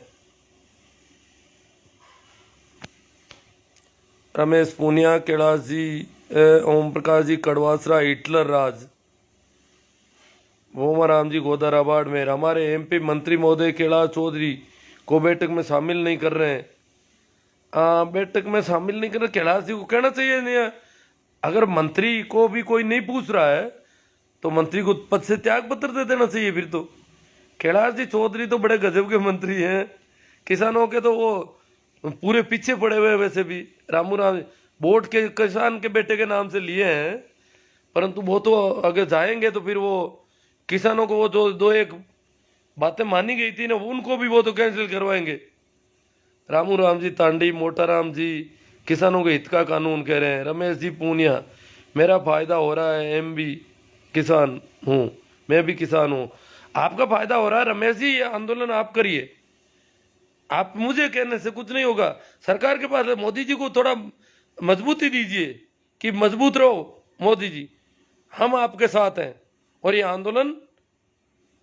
Speaker 1: रमेश पूनिया, कैलाश जी, ओम प्रकाश जी कड़वासरा, हिटलर राज, वोमाराम जी गोदाराबाद में। हमारे एमपी मंत्री महोदय कैलाश चौधरी को बैठक में शामिल नहीं कर रहे हैं। बैठक में शामिल नहीं कर रहे, कैलाश जी को कहना चाहिए नहीं। अगर मंत्री को भी कोई नहीं पूछ रहा है तो मंत्री को पद से त्याग पत्र दे देना चाहिए फिर तो। कैलाश जी चौधरी तो बड़े गजब के मंत्री हैं, किसानों के तो वो पूरे पीछे पड़े हुए। वैसे भी रामू राम वोट के किसान के बेटे के नाम से लिए हैं, परंतु वो तो अगर जाएंगे तो फिर वो किसानों को वो जो दो एक बातें मानी गई थी ना, उनको भी वो तो कैंसिल करवाएंगे। रामू राम जी तांडी, मोटाराम जी किसानों के हित का कानून कह रहे हैं। रमेश जी पूनिया, मेरा फायदा हो रहा है, एम भी किसान हूँ, मैं भी किसान हूँ। आपका फायदा हो रहा है रमेश जी, ये आंदोलन आप करिए, आप मुझे कहने से कुछ नहीं होगा। सरकार के पास मोदी जी को थोड़ा मजबूती दीजिए कि मजबूत रहो मोदी जी, हम आपके साथ हैं और ये आंदोलन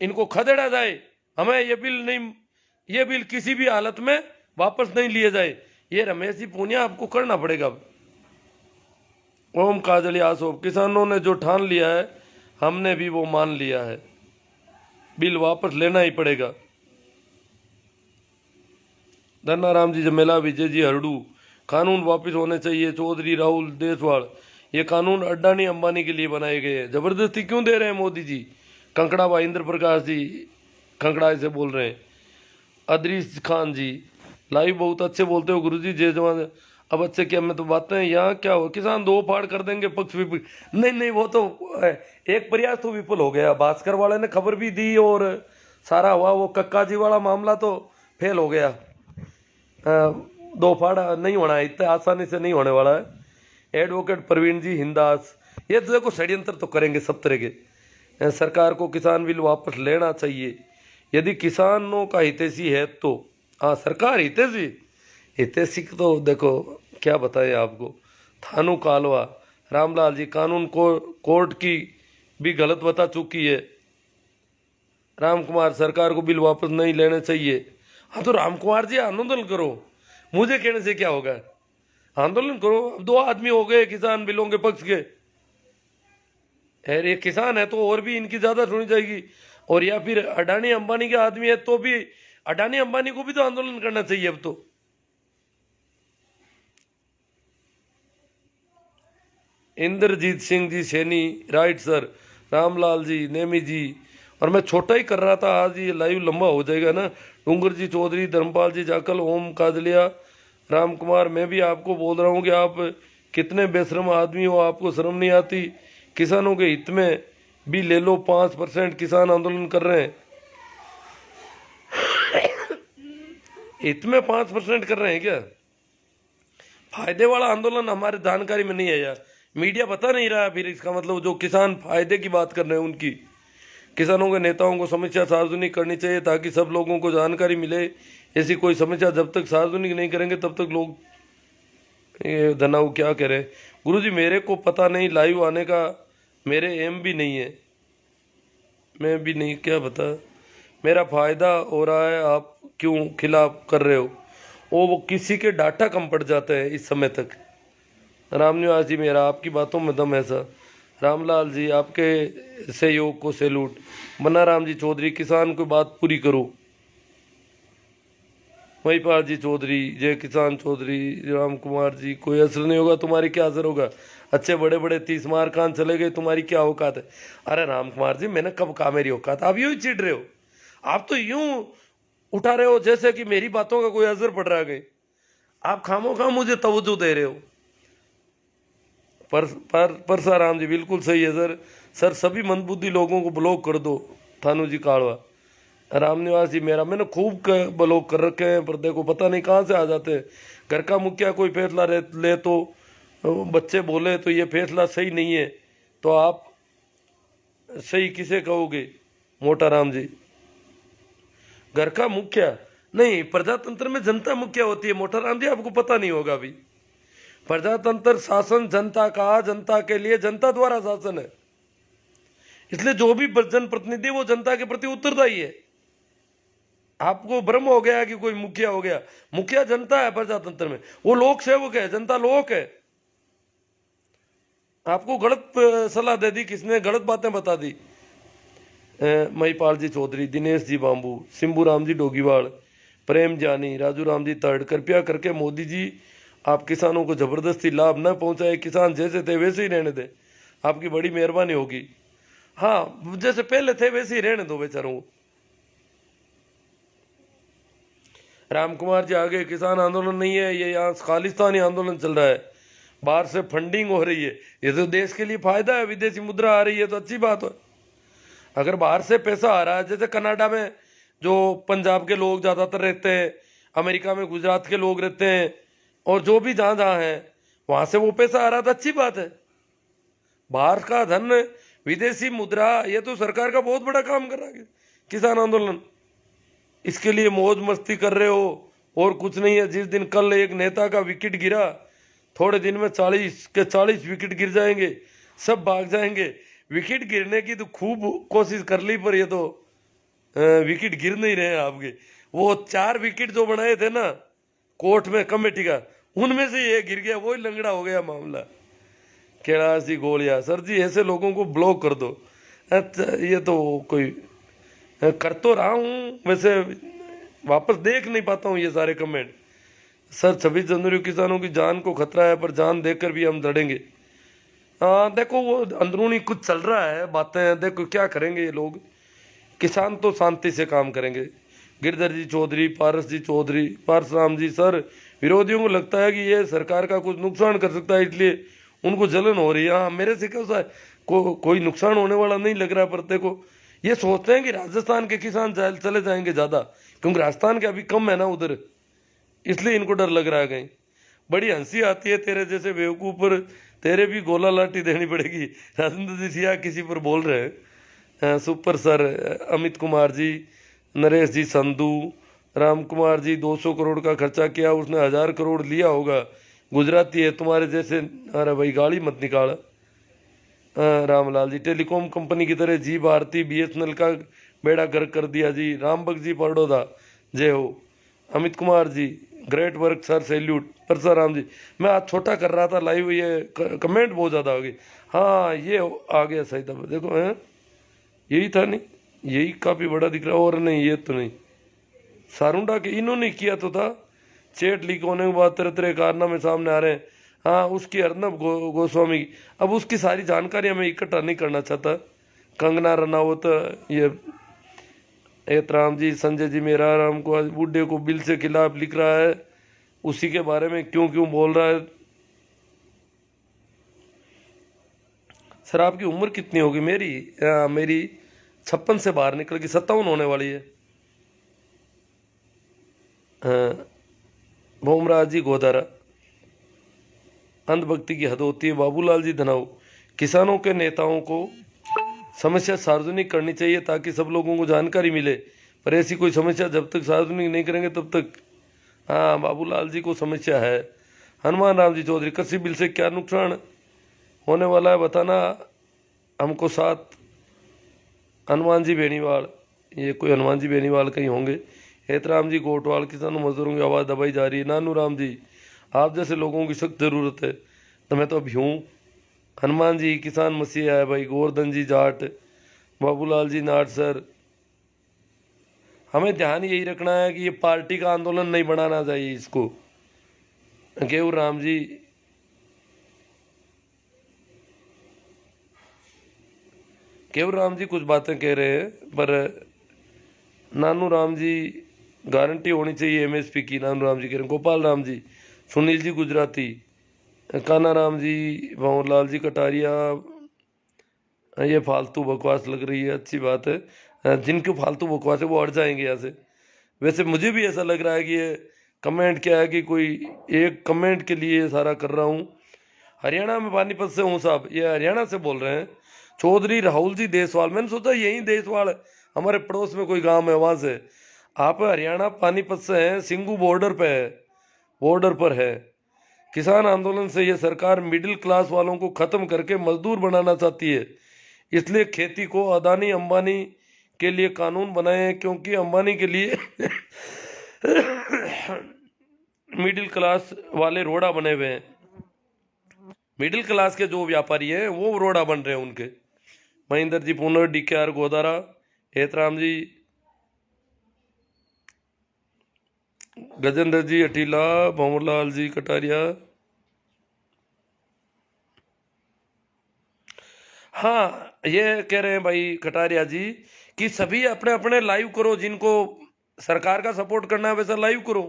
Speaker 1: इनको खदेड़ा जाए। हमें ये बिल किसी भी हालत में वापस नहीं लिए जाए। ये रमेश जी पूनिया आपको करना पड़ेगा। ओम काजली आसोप, किसानों ने जो ठान लिया है हमने भी वो मान लिया है, बिल वापस लेना ही पड़ेगा। धन्नाराम जी जमेला, विजय जी हरडू, कानून वापस होने चाहिए। चौधरी राहुल देसवाल, ये कानून अड्डानी अंबानी के लिए बनाए गए हैं, जबरदस्ती क्यों दे रहे हैं मोदी जी। कंकड़ा भाई इंद्र प्रकाश जी कंकड़ा से बोल रहे हैं। अदरीस खान जी, लाइव बहुत अच्छे बोलते हो गुरुजी, जय जवान। अब अच्छे क्या, मैं तो बातें यहाँ क्या हो, किसान दो फाड़ कर देंगे पक्ष विपक्ष। नहीं, वो तो एक प्रयास तो विफल हो गया। भास्कर वाले ने खबर भी दी और सारा हुआ, वो कक्का जी वाला मामला तो फेल हो गया। दो फाड़ नहीं होना है, इतने आसानी से नहीं होने वाला है। एडवोकेट प्रवीण जी हिंदास, ये तो देखो षड्यंत्र तो करेंगे सब तरह के। सरकार को किसान बिल वापस लेना चाहिए यदि किसानों का हितैषी है तो। हाँ, सरकार हितैषी तो देखो क्या बताएं आपको। थानू कालवा, रामलाल जी, कानून को कोर्ट की भी गलत बता चुकी है। राम कुमार, सरकार को बिल वापस नहीं लेने चाहिए। हाँ तो राम कुमार जी आंदोलन करो, मुझे कहने से क्या होगा, आंदोलन करो। अब 2 आदमी हो गए किसान बिलों के पक्ष के, है, ये किसान है तो और भी इनकी ज्यादा सुनी जाएगी। और या फिर अडानी अंबानी के आदमी है तो भी अडानी अंबानी को भी तो आंदोलन करना चाहिए अब तो। Indrajit Singh ji Saini, right sir. रामलाल जी, नेमी जी। और मैं छोटा ही कर रहा था, आज ये लाइव लंबा हो जाएगा ना। डूंगर जी चौधरी, धर्मपाल जी जाकल, ओम काजलिया, राम कुमार, मैं भी आपको बोल रहा हूँ कि आप कितने बेशरम आदमी हो, आपको शर्म नहीं आती। किसानों के हित में भी ले लो, 5% किसान आंदोलन कर रहे हैं, हित में 5% कर रहे हैं क्या? फायदे वाला आंदोलन हमारे जानकारी में नहीं है यार, मीडिया बता नहीं रहा। फिर इसका मतलब जो किसान फायदे की बात कर रहे हैं उनकी, किसानों के नेताओं को समस्या सार्वजनिक करनी चाहिए ताकि सब लोगों को जानकारी मिले। ऐसी कोई समस्या जब तक सार्वजनिक नहीं करेंगे तब तक लोग, ये धनाऊ क्या कह रहे हैं। गुरुजी मेरे को पता नहीं लाइव आने का, मेरे एम भी नहीं है, मैं भी नहीं, क्या बता, मेरा फायदा हो रहा है, आप क्यों खिलाफ कर रहे हो? वो किसी के डाटा कम पड़ जाते हैं इस समय तक। राम निवास जी मेरा आपकी बातों में दम है सर। रामलाल जी आपके सहयोग को सैल्यूट। बन्ना राम जी चौधरी, किसान की बात पूरी करो। महिपाल जी चौधरी, जय किसान चौधरी। राम कुमार जी, कोई असर नहीं होगा, तुम्हारी क्या असर होगा, अच्छे बड़े बड़े 30 मार कान चले गए, तुम्हारी क्या औकात है? अरे राम कुमार जी मैंने कब कहा मेरी औकात? आप यूं ही चिढ़ रहे हो, आप तो यूं उठा रहे हो जैसे कि मेरी बातों का कोई असर पड़ रहा है। आप खामोखा मुझे तवज्जो दे रहे हो। परसाराम जी बिल्कुल सही है सर। सर सभी मंदबुद्धि लोगों को ब्लॉक कर दो। थानू जी कालवा। राम निवास जी मेरा, मैंने खूब ब्लॉक कर रखे हैं, पर देखो पता नहीं कहाँ से आ जाते हैं। घर का मुखिया कोई फैसला ले तो बच्चे बोले तो ये फैसला सही नहीं है, तो आप सही किसे कहोगे? मोटा राम जी, घर का मुखिया नहीं, प्रजातंत्र में जनता मुखिया होती है। मोटा राम जी आपको पता नहीं होगा अभी, प्रजातंत्र शासन जनता का, जनता के लिए, जनता द्वारा शासन है, इसलिए जो भी जनप्रतिनिधि वो जनता के प्रति उत्तरदायी है। आपको भ्रम हो गया कि कोई मुखिया हो गया, मुखिया जनता है प्रजातंत्र में, वो लोक सेवक है, जनता लोक है। आपको गलत सलाह दे दी किसने, गलत बातें बता दी। महिपाल जी चौधरी, दिनेश जी बाम्बू, सिंबू राम जी डोगीवाड़, प्रेम जानी, राजू राम जी तर्ड, कृपया करके मोदी जी आप किसानों को जबरदस्ती लाभ न पहुंचाए, किसान जैसे थे वैसे ही रहने दें, आपकी बड़ी मेहरबानी होगी। हाँ जैसे पहले थे वैसे ही रहने दो बेचारों को। राम कुमार जी आगे, किसान आंदोलन नहीं है ये, यहाँ खालिस्तानी आंदोलन चल रहा है, बाहर से फंडिंग हो रही है, ये तो देश के लिए फायदा है, विदेशी मुद्रा आ रही है तो अच्छी बात है। अगर बाहर से पैसा आ रहा है, जैसे कनाडा में जो पंजाब के लोग ज़्यादातर रहते हैं, अमेरिका में गुजरात के लोग रहते हैं, और जो भी जहाँ जहाँ हैं वहाँ से वो पैसा आ रहा था, अच्छी बात है। बाहर का धन, विदेशी मुद्रा, ये तो सरकार का बहुत बड़ा काम कर रहा है किसान आंदोलन। इसके लिए मौज मस्ती कर रहे हो और कुछ नहीं है। जिस दिन कल एक नेता का विकेट गिरा, थोड़े दिन में 40 के 40 विकेट गिर जाएंगे, सब भाग जाएंगे। विकेट गिरने की तो खूब कोशिश कर ली, पर ये तो विकेट गिर नहीं रहे हैं आपके। वो 4 विकेट जो बनाए थे ना कोर्ट में कमेटी का, उनमें से ये गिर गया, वही लंगड़ा हो गया मामला। कैलाश जी गोलिया, सर जी ऐसे लोगों को ब्लॉक कर दो। अच्छा ये तो कोई कर तो रहा हूँ, वैसे वापस देख नहीं पाता हूँ ये सारे कमेंट। सर 26 जनवरी किसानों की जान को खतरा है, पर जान देकर भी हम लड़ेंगे। देखो वो अंदरूनी कुछ चल रहा है बातें, देखो क्या करेंगे ये लोग, किसान तो शांति से काम करेंगे। गिरधर जी चौधरी, पारस जी चौधरी, पारसराम जी, सर विरोधियों को लगता है कि ये सरकार का कुछ नुकसान कर सकता है, इसलिए उनको जलन हो रही है। हाँ मेरे से क्या कोई नुकसान होने वाला नहीं लग रहा, पर देखो ये सोचते हैं कि राजस्थान के किसान चले जाएंगे ज़्यादा, क्योंकि राजस्थान के अभी कम है ना उधर, इसलिए इनको डर लग रहा है कहीं। बड़ी हंसी आती है तेरे जैसे बेवकूफ़ पर, तेरे भी गोला लाठी देनी पड़ेगी। राजेंद्र जी सिया किसी पर बोल रहे हैं। सुपर सर, अमित कुमार जी, नरेश जी संधू, राम कुमार जी 200 करोड़ का खर्चा किया, उसने 1000 करोड़ लिया होगा, गुजराती है तुम्हारे जैसे। अरे भाई गाली मत निकाल। रामलाल जी, टेलीकॉम कंपनी की तरह जी भारती BSNL का बेड़ा गर्क कर दिया जी। रामबक जी परोदा, जय हो। Amit Kumar ji, great work sir, salute Parsaram ji. मैं आज छोटा कर रहा था लाइव, ये कमेंट बहुत ज़्यादा हो गई। हाँ ये आ गया सही था, देखो है यही था, नहीं यही काफ़ी बड़ा दिख रहा है, और नहीं ये तो नहीं, सारुंडा के इन्होंने किया तो था। चैट लीक होने के बाद तरह तरह कारनामे सामने आ रहे हैं। हाँ उसकी अर्नब गोस्वामी की, अब उसकी सारी जानकारियां मैं इकट्ठा नहीं करना चाहता। कंगना रनावत, ये एहतराम जी, संजय जी मेरा राम को आज बूढ़े को बिल से खिलाफ लिख रहा है, उसी के बारे में क्यों क्यों बोल रहा है। सर आपकी उम्र कितनी होगी? मेरी 56 से बाहर निकल के 57 होने वाली है। भोमराज जी गोदारा, अंधभक्ति की हद होती है। बाबूलाल जी धनाऊ, किसानों के नेताओं को समस्या सार्वजनिक करनी चाहिए ताकि सब लोगों को जानकारी मिले, पर ऐसी कोई समस्या जब तक सार्वजनिक नहीं करेंगे तब तक। हाँ बाबूलाल जी को समस्या है। हनुमान राम जी चौधरी, कृषि बिल से क्या नुकसान होने वाला है बताना हमको साथ। हनुमान जी बेनीवाल, ये कोई हनुमान जी बेनीवाल कहीं होंगे। एहतराम जी गोटवाल, किसानों मजदूरों की आवाज़ दबाई जा रही है। नानू राम जी, आप जैसे लोगों की सख्त ज़रूरत है, तो मैं तो अभी हूँ। हनुमान जी किसान मसीहा है भाई। गोवर्धन जी जाट, बाबूलाल जी नाट सर, हमें ध्यान यही रखना है कि ये पार्टी का आंदोलन नहीं बनाना चाहिए इसको। केवल राम जी, केवल राम जी कुछ बातें कह रहे हैं, पर नानू राम जी गारंटी होनी चाहिए एमएसपी की। नानू राम जी कह रहे हैं। गोपाल राम जी, सुनील जी गुजराती, काना राम जी, भंवरलाल जी कटारिया, ये फालतू बकवास लग रही है, अच्छी बात है। जिनके फालतू बकवास है वो हट जाएंगे यहाँ से। वैसे मुझे भी ऐसा लग रहा है कि ये कमेंट क्या है कि कोई एक कमेंट के लिए सारा कर रहा हूँ। हरियाणा में पानीपत से हूँ साहब, ये हरियाणा से बोल रहे हैं। चौधरी राहुल जी देसवाल, मैंने सोचा यही देसवाल हमारे पड़ोस में कोई गांव है वहाँ से। आप हरियाणा पानीपत से हैं, सिंगू बॉर्डर पे है, बॉर्डर पर है। किसान आंदोलन से ये सरकार मिडिल क्लास वालों को खत्म करके मजदूर बनाना चाहती है, इसलिए खेती को अदानी अंबानी के लिए कानून बनाए हैं, क्योंकि अंबानी के लिए मिडिल क्लास वाले रोड़ा बने हुए हैं। मिडिल क्लास के जो व्यापारी हैं वो रोड़ा बन रहे हैं उनके। महेंद्र जी पुनर, DKR गोदारा, एहतराम जी, गजेंद्र जी अटीला, भंवरलाल जी कटारिया। हाँ ये कह रहे हैं भाई कटारिया जी कि सभी अपने अपने लाइव करो, जिनको सरकार का सपोर्ट करना है वैसा लाइव करो।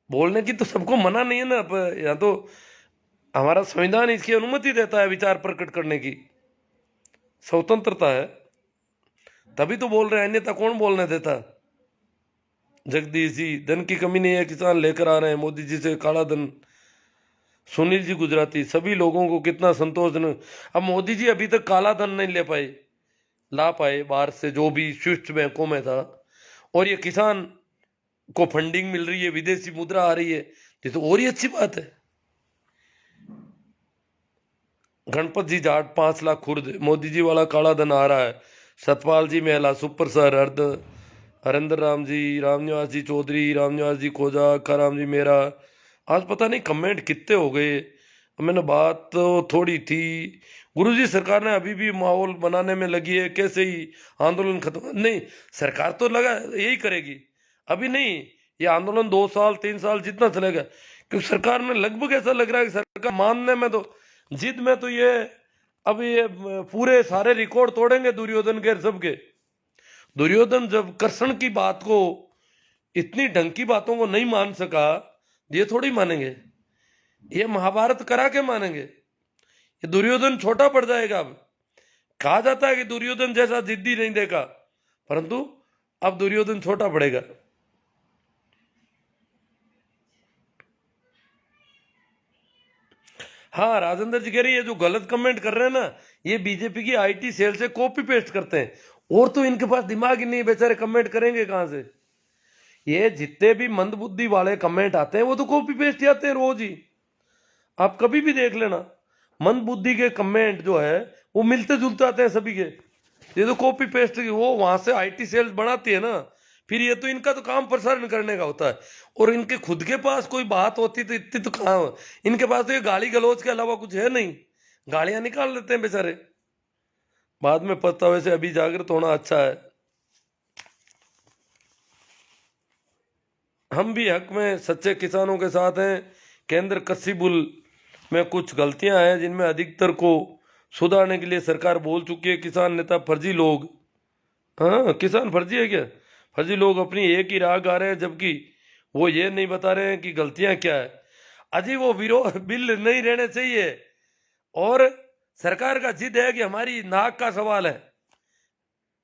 Speaker 1: बोलने की तो सबको मना नहीं है ना, अब यहाँ तो हमारा संविधान इसकी अनुमति देता है विचार प्रकट करने की, स्वतंत्रता है, तभी तो बोल रहे हैं, अन्यथा कौन बोलने देता। जगदीश जी, धन की कमी नहीं है, किसान लेकर आ रहे हैं मोदी जी से काला धन। सुनील जी गुजराती, सभी लोगों को कितना संतोषजनक। अब मोदी जी अभी तक काला धन नहीं ला पाए बाहर से, जो भी स्विफ्ट बैंकों में था, और ये किसान को फंडिंग मिल रही है, विदेशी मुद्रा आ रही है, ये तो और ही अच्छी बात है। गणपत जी जाट, 5 लाख खुर्द, मोदी जी वाला काला धन आ रहा है। सतपाल जी मेहला, सुपर सर, हरेंद्र राम जी, रामनिवास जी चौधरी, रामनिवास जी खोजा, अक्खा राम जी मेरा। आज पता नहीं कमेंट कितने हो गए। मैंने बात तो थोड़ी थी। गुरुजी सरकार ने अभी भी माहौल बनाने में लगी है, कैसे ही आंदोलन खत्म नहीं, सरकार तो लगा यही करेगी अभी नहीं, ये आंदोलन 2 साल 3 साल जितना चलेगा, क्योंकि सरकार में लगभग ऐसा लग रहा है कि सरकार मानने में तो, जिद में तो ये अब ये पूरे सारे रिकॉर्ड तोड़ेंगे दुर्योधन के सबके। दुर्योधन जब कृष्ण की बात को, इतनी ढंग की बातों को नहीं मान सका, ये थोड़ी मानेंगे, ये महाभारत करा के मानेंगे। ये दुर्योधन छोटा पड़ जाएगा। अब कहा जाता है कि दुर्योधन जैसा जिद्दी नहीं देखा, परंतु अब दुर्योधन छोटा पड़ेगा। हाँ राजेंद्र जी कह रही है जो गलत कमेंट कर रहे हैं ना, ये बीजेपी की IT सेल से कॉपी पेस्ट करते हैं, और तो इनके पास दिमाग ही नहीं, बेचारे कमेंट करेंगे कहां से। ये जितने भी मंदबुद्धि वाले कमेंट आते हैं वो तो कॉपी पेस्ट ही आते हैं रोज ही, आप कभी भी देख लेना। मंदबुद्धि के कमेंट जो है वो मिलते जुलते आते हैं सभी के, ये तो कॉपी पेस्ट वो वहां से IT सेल बनाती है ना, फिर ये तो इनका तो काम प्रसारण करने का होता है, और इनके खुद के पास कोई बात होती तो इतनी तो कहाँ, इनके पास तो ये गाली गलौज के अलावा कुछ है नहीं, गालियां निकाल लेते हैं बेचारे। बाद में पता, वैसे अभी जागृत होना अच्छा है। हम भी हक में सच्चे किसानों के साथ हैं। केंद्र कृषि बिल में कुछ गलतियां हैं जिनमें अधिकतर को सुधारने के लिए सरकार बोल चुकी है। किसान नेता फर्जी लोग, हाँ किसान फर्जी है क्या? फर्जी लोग अपनी एक ही राह गा रहे हैं, जबकि वो ये नहीं बता रहे हैं कि गलतियां क्या है। अजी वो विरोध बिल नहीं रहने चाहिए, और सरकार का जिद है कि हमारी नाक का सवाल है,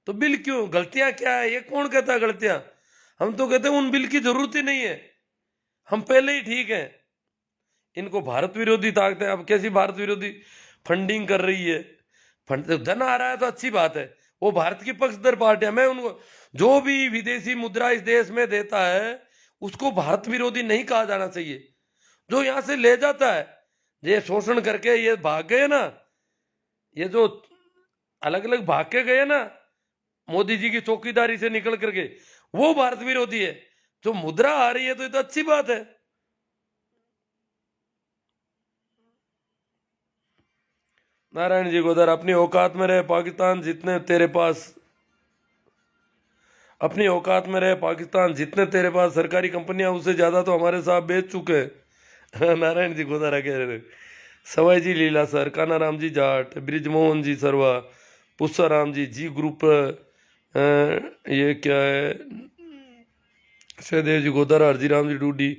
Speaker 1: तो बिल क्यों? गलतियां क्या है? ये कौन कहता है गलतियां? हम तो कहते हैं उन बिल की जरूरत ही नहीं है, हम पहले ही ठीक हैं। इनको भारत विरोधी ताकतें, अब कैसी भारत विरोधी? फंडिंग कर रही है, फंड धन आ रहा है तो अच्छी बात है, वो भारत की पक्षधर पार्टियां। मैं उनको, जो भी विदेशी मुद्रा इस देश में देता है उसको भारत विरोधी नहीं कहा जाना चाहिए। जो यहां से ले जाता है, ये शोषण करके ये भाग गए ना, ये जो अलग अलग भाग के गए ना मोदी जी की चौकीदारी से निकल करके, वो भारत विरोधी है। जो मुद्रा आ रही है तो ये तो अच्छी बात है। नारायण जी गोदर, अपनी औकात में रहे पाकिस्तान जितने तेरे पास, अपनी औकात में रहे पाकिस्तान जितने तेरे पास सरकारी कंपनियां उससे ज्यादा तो हमारे साथ बेच चुके हैं। नारायण जी गोदारा कह रहे, सवाई जी लीला सर, काना राम जी जाट, ब्रिजमोहन जी सरवा, पुष्सा राम जी ग्रुप, ये क्या है, सहदेव जी गोदारा, हरजी राम जी डूडी,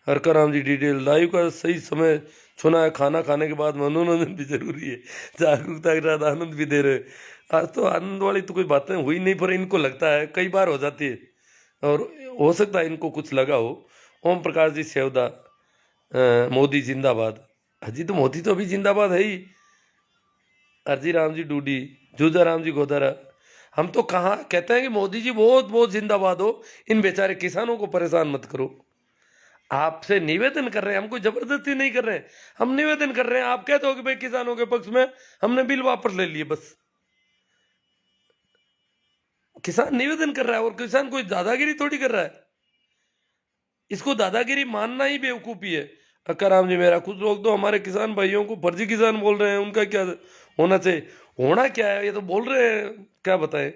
Speaker 1: हरका राम जी डिटेल। लाइव का सही समय चुना है, खाना खाने के बाद मनोरंजन भी जरूरी है, जागरूकता के साथ आनंद भी दे रहे। आज तो आनंद वाली तो कोई बातें हुई नहीं, पर इनको लगता है कई बार हो जाती है, और हो सकता है इनको कुछ लगा हो। ओम प्रकाश जी सेवदा, मोदी जिंदाबाद। अजी तो मोदी तो अभी जिंदाबाद है ही। अर्जी राम जी डूडी, जूजा राम जी गोदारा, हम तो कहाँ कहते हैं कि मोदी जी बहुत बहुत जिंदाबाद हो, इन बेचारे किसानों को परेशान मत करो। आपसे निवेदन कर रहे हैं, हम कोई जबरदस्ती नहीं कर रहे हैं, हम निवेदन कर रहे हैं। आप कहते हो कि भाई किसानों के पक्ष में, हमने बिल वापस ले लिए, बस किसान निवेदन कर रहा है, और किसान कोई दादागिरी थोड़ी कर रहा है। इसको दादागिरी मानना ही बेवकूफी है। अक्काराम जी मेरा, कुछ लोग तो हमारे किसान भाइयों को फर्जी किसान बोल रहे हैं, उनका क्या होना चाहिए? होना क्या है, ये तो बोल रहे हैं, क्या बताएं।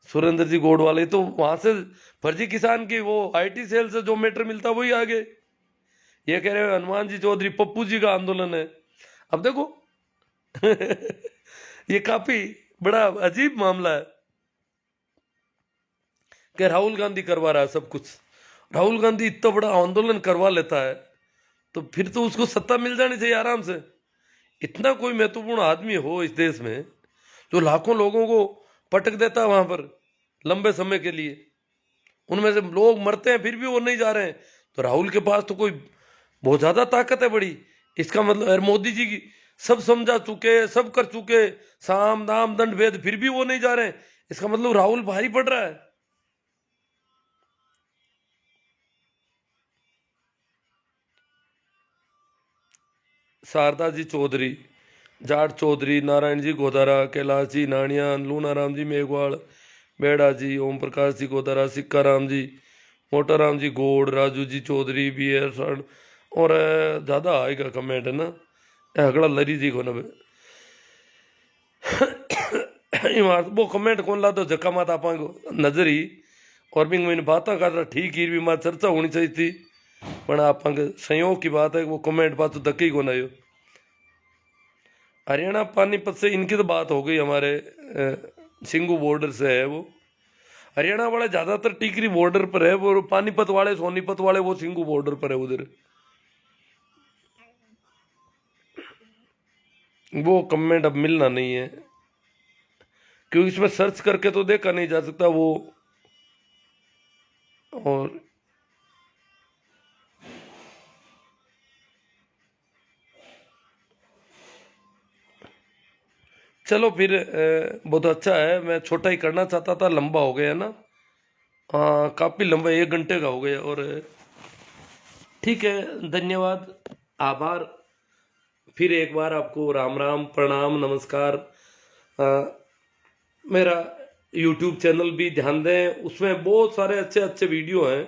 Speaker 1: सुरेंद्र जी गोड वाले तो वहां से फर्जी किसान की वो आईटी सेल से जो मैटर मिलता वही आगे, ये कह रहे हैं हनुमान जी चौधरी पप्पू जी का आंदोलन है। अब देखो ये काफी बड़ा अजीब मामला है कि राहुल गांधी करवा रहा है सब कुछ। राहुल गांधी इतना बड़ा आंदोलन करवा लेता है तो फिर तो उसको सत्ता मिल जानी चाहिए आराम से। इतना कोई महत्वपूर्ण आदमी हो इस देश में जो लाखों लोगों को पटक देता है वहां पर लंबे समय के लिए, उनमें से लोग मरते हैं फिर भी वो नहीं जा रहे हैं, तो राहुल के पास तो कोई बहुत ज्यादा ताकत है बड़ी। इसका मतलब, और मोदी जी की सब समझा चुके, सब कर चुके, साम दाम दंड भेद, फिर भी वो नहीं जा रहे हैं, इसका मतलब राहुल भारी पड़ रहा है। शारदा जी चौधरी, जाट चौधरी, नारायण जी गोदारा, कैलाश जी नानिया, लूना राम जी मेघवाल, बेड़ा जी, ओम प्रकाश जी गोदारा, सिक्का राम जी, मोटा राम जी गोड़, राजू जी चौधरी बी एर सर, और ज़्यादा आएगा कमेंट है ना, अगला लरी जी को नबे वो कमेंट कौन ला तो जक्का माता आप नजर ही, और भी मैंने बातें कर रहा ठीक ही भी मां चर्चा होनी चाहिए थी, पर आप संयोग की बात है वो कमेंट बात तो धक्के ही को ना। हरियाणा पानीपत से इनकी तो बात हो गई, हमारे सिंगू बॉर्डर से है वो। हरियाणा वाले ज्यादातर टिकरी बॉर्डर पर है, वो पानीपत वाले सोनीपत वाले वो सिंगू बॉर्डर पर है उधर। वो कमेंट अब मिलना नहीं है क्योंकि इसमें सर्च करके तो देखा नहीं जा सकता वो। और चलो फिर बहुत अच्छा है, मैं छोटा ही करना चाहता था, लंबा हो गया ना, हाँ काफी लंबा, 1 घंटे का हो गया। और ठीक है, धन्यवाद, आभार, फिर एक बार आपको राम राम, प्रणाम, नमस्कार। मेरा यूट्यूब चैनल भी ध्यान दें, उसमें बहुत सारे अच्छे अच्छे वीडियो हैं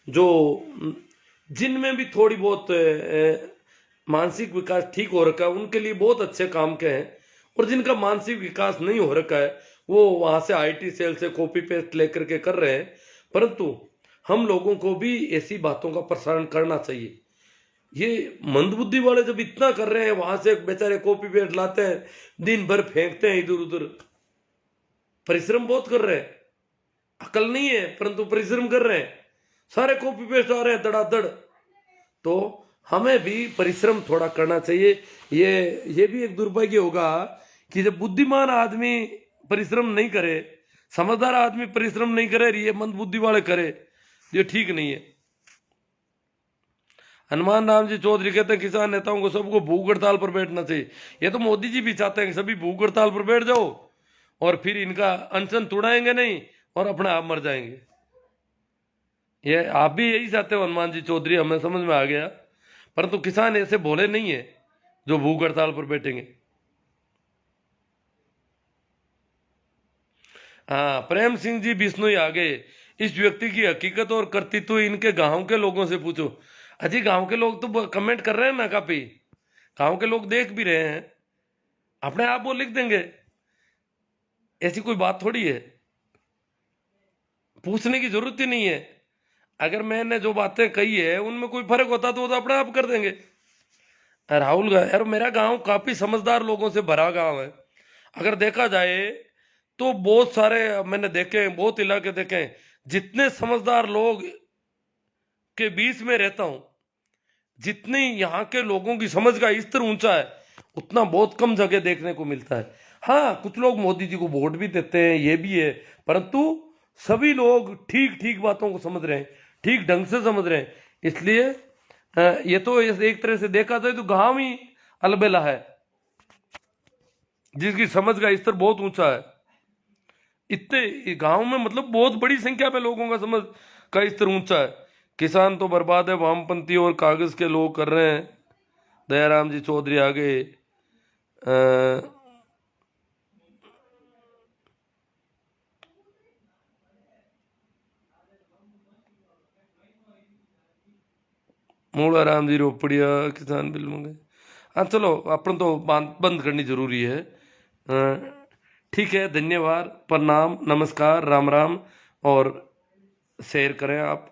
Speaker 1: जो जिनमें भी थोड़ी बहुत मानसिक विकास ठीक हो रखा है उनके लिए बहुत अच्छे काम के हैं, और जिनका मानसिक विकास नहीं हो रखा है वो वहां से आईटी सेल से कॉपी पेस्ट लेकर के कर रहे हैं। परंतु हम लोगों को भी ऐसी बातों का प्रसारण करना चाहिए। ये मंदबुद्धि वाले जब इतना कर रहे हैं, वहां से बेचारे कॉपी पेस्ट लाते हैं, दिन भर फेंकते हैं इधर उधर, परिश्रम बहुत कर रहे हैं, अकल नहीं है परंतु परिश्रम कर रहे हैं, सारे कॉपी पेस्ट आ रहे हैं धड़ाधड़। तो हमें भी परिश्रम थोड़ा करना चाहिए। ये भी एक दुर्भाग्य होगा कि जब बुद्धिमान आदमी परिश्रम नहीं करे, समझदार आदमी परिश्रम नहीं करे, ये मंदबुद्धि वाले करे, ये ठीक नहीं है। हनुमान राम जी चौधरी कहते हैं किसान नेताओं को सबको भूख हड़ताल पर बैठना चाहिए। ये तो मोदी जी भी चाहते हैं कि सभी भूख हड़ताल पर बैठ जाओ और फिर इनका अनशन तुड़ाएंगे नहीं और अपने आप मर जाएंगे। ये आप भी यही चाहते हो हनुमान जी चौधरी, हमें समझ में आ गया, परंतु किसान ऐसे भोले नहीं है जो भूख हड़ताल पर बैठेंगे। हाँ, प्रेम सिंह जी बिश्नोई आ गए। इस व्यक्ति की हकीकत और कर्तृत्व इनके गांव के लोगों से पूछो। अजी गांव के लोग तो कमेंट कर रहे हैं ना, काफी गांव के लोग देख भी रहे हैं, अपने आप वो लिख देंगे, ऐसी कोई बात थोड़ी है, पूछने की जरूरत ही नहीं है। अगर मैंने जो बातें कही है उनमें कोई फर्क होता तो वो तो अपने आप कर देंगे। राहुल यार, मेरा गांव काफी समझदार लोगों से भरा गांव है। अगर देखा जाए तो बहुत सारे मैंने देखे हैं, बहुत इलाके देखे हैं, जितने समझदार लोग के बीच में रहता हूं, जितनी यहाँ के लोगों की समझ का स्तर ऊंचा है, उतना बहुत कम जगह देखने को मिलता है। हाँ, कुछ लोग मोदी जी को वोट भी देते हैं, ये भी है, परंतु सभी लोग ठीक ठीक बातों को समझ रहे हैं, ठीक ढंग से समझ रहे हैं। इसलिए ये तो एक तरह से देखा जाए तो गांव ही अलबेला है जिसकी समझ का स्तर बहुत ऊंचा है। इतने गांव में मतलब बहुत बड़ी संख्या में लोगों का समझ का स्तर ऊंचा है। किसान तो बर्बाद है, वामपंथी और कागज के लोग कर रहे हैं। दयाराम जी चौधरी आगे मूला राम जी रोपड़िया किसान बिल मंगे। हाँ चलो, अपन तो बंद करनी जरूरी है। ठीक है, धन्यवाद, प्रणाम, नमस्कार, राम राम, और शेयर करें आप।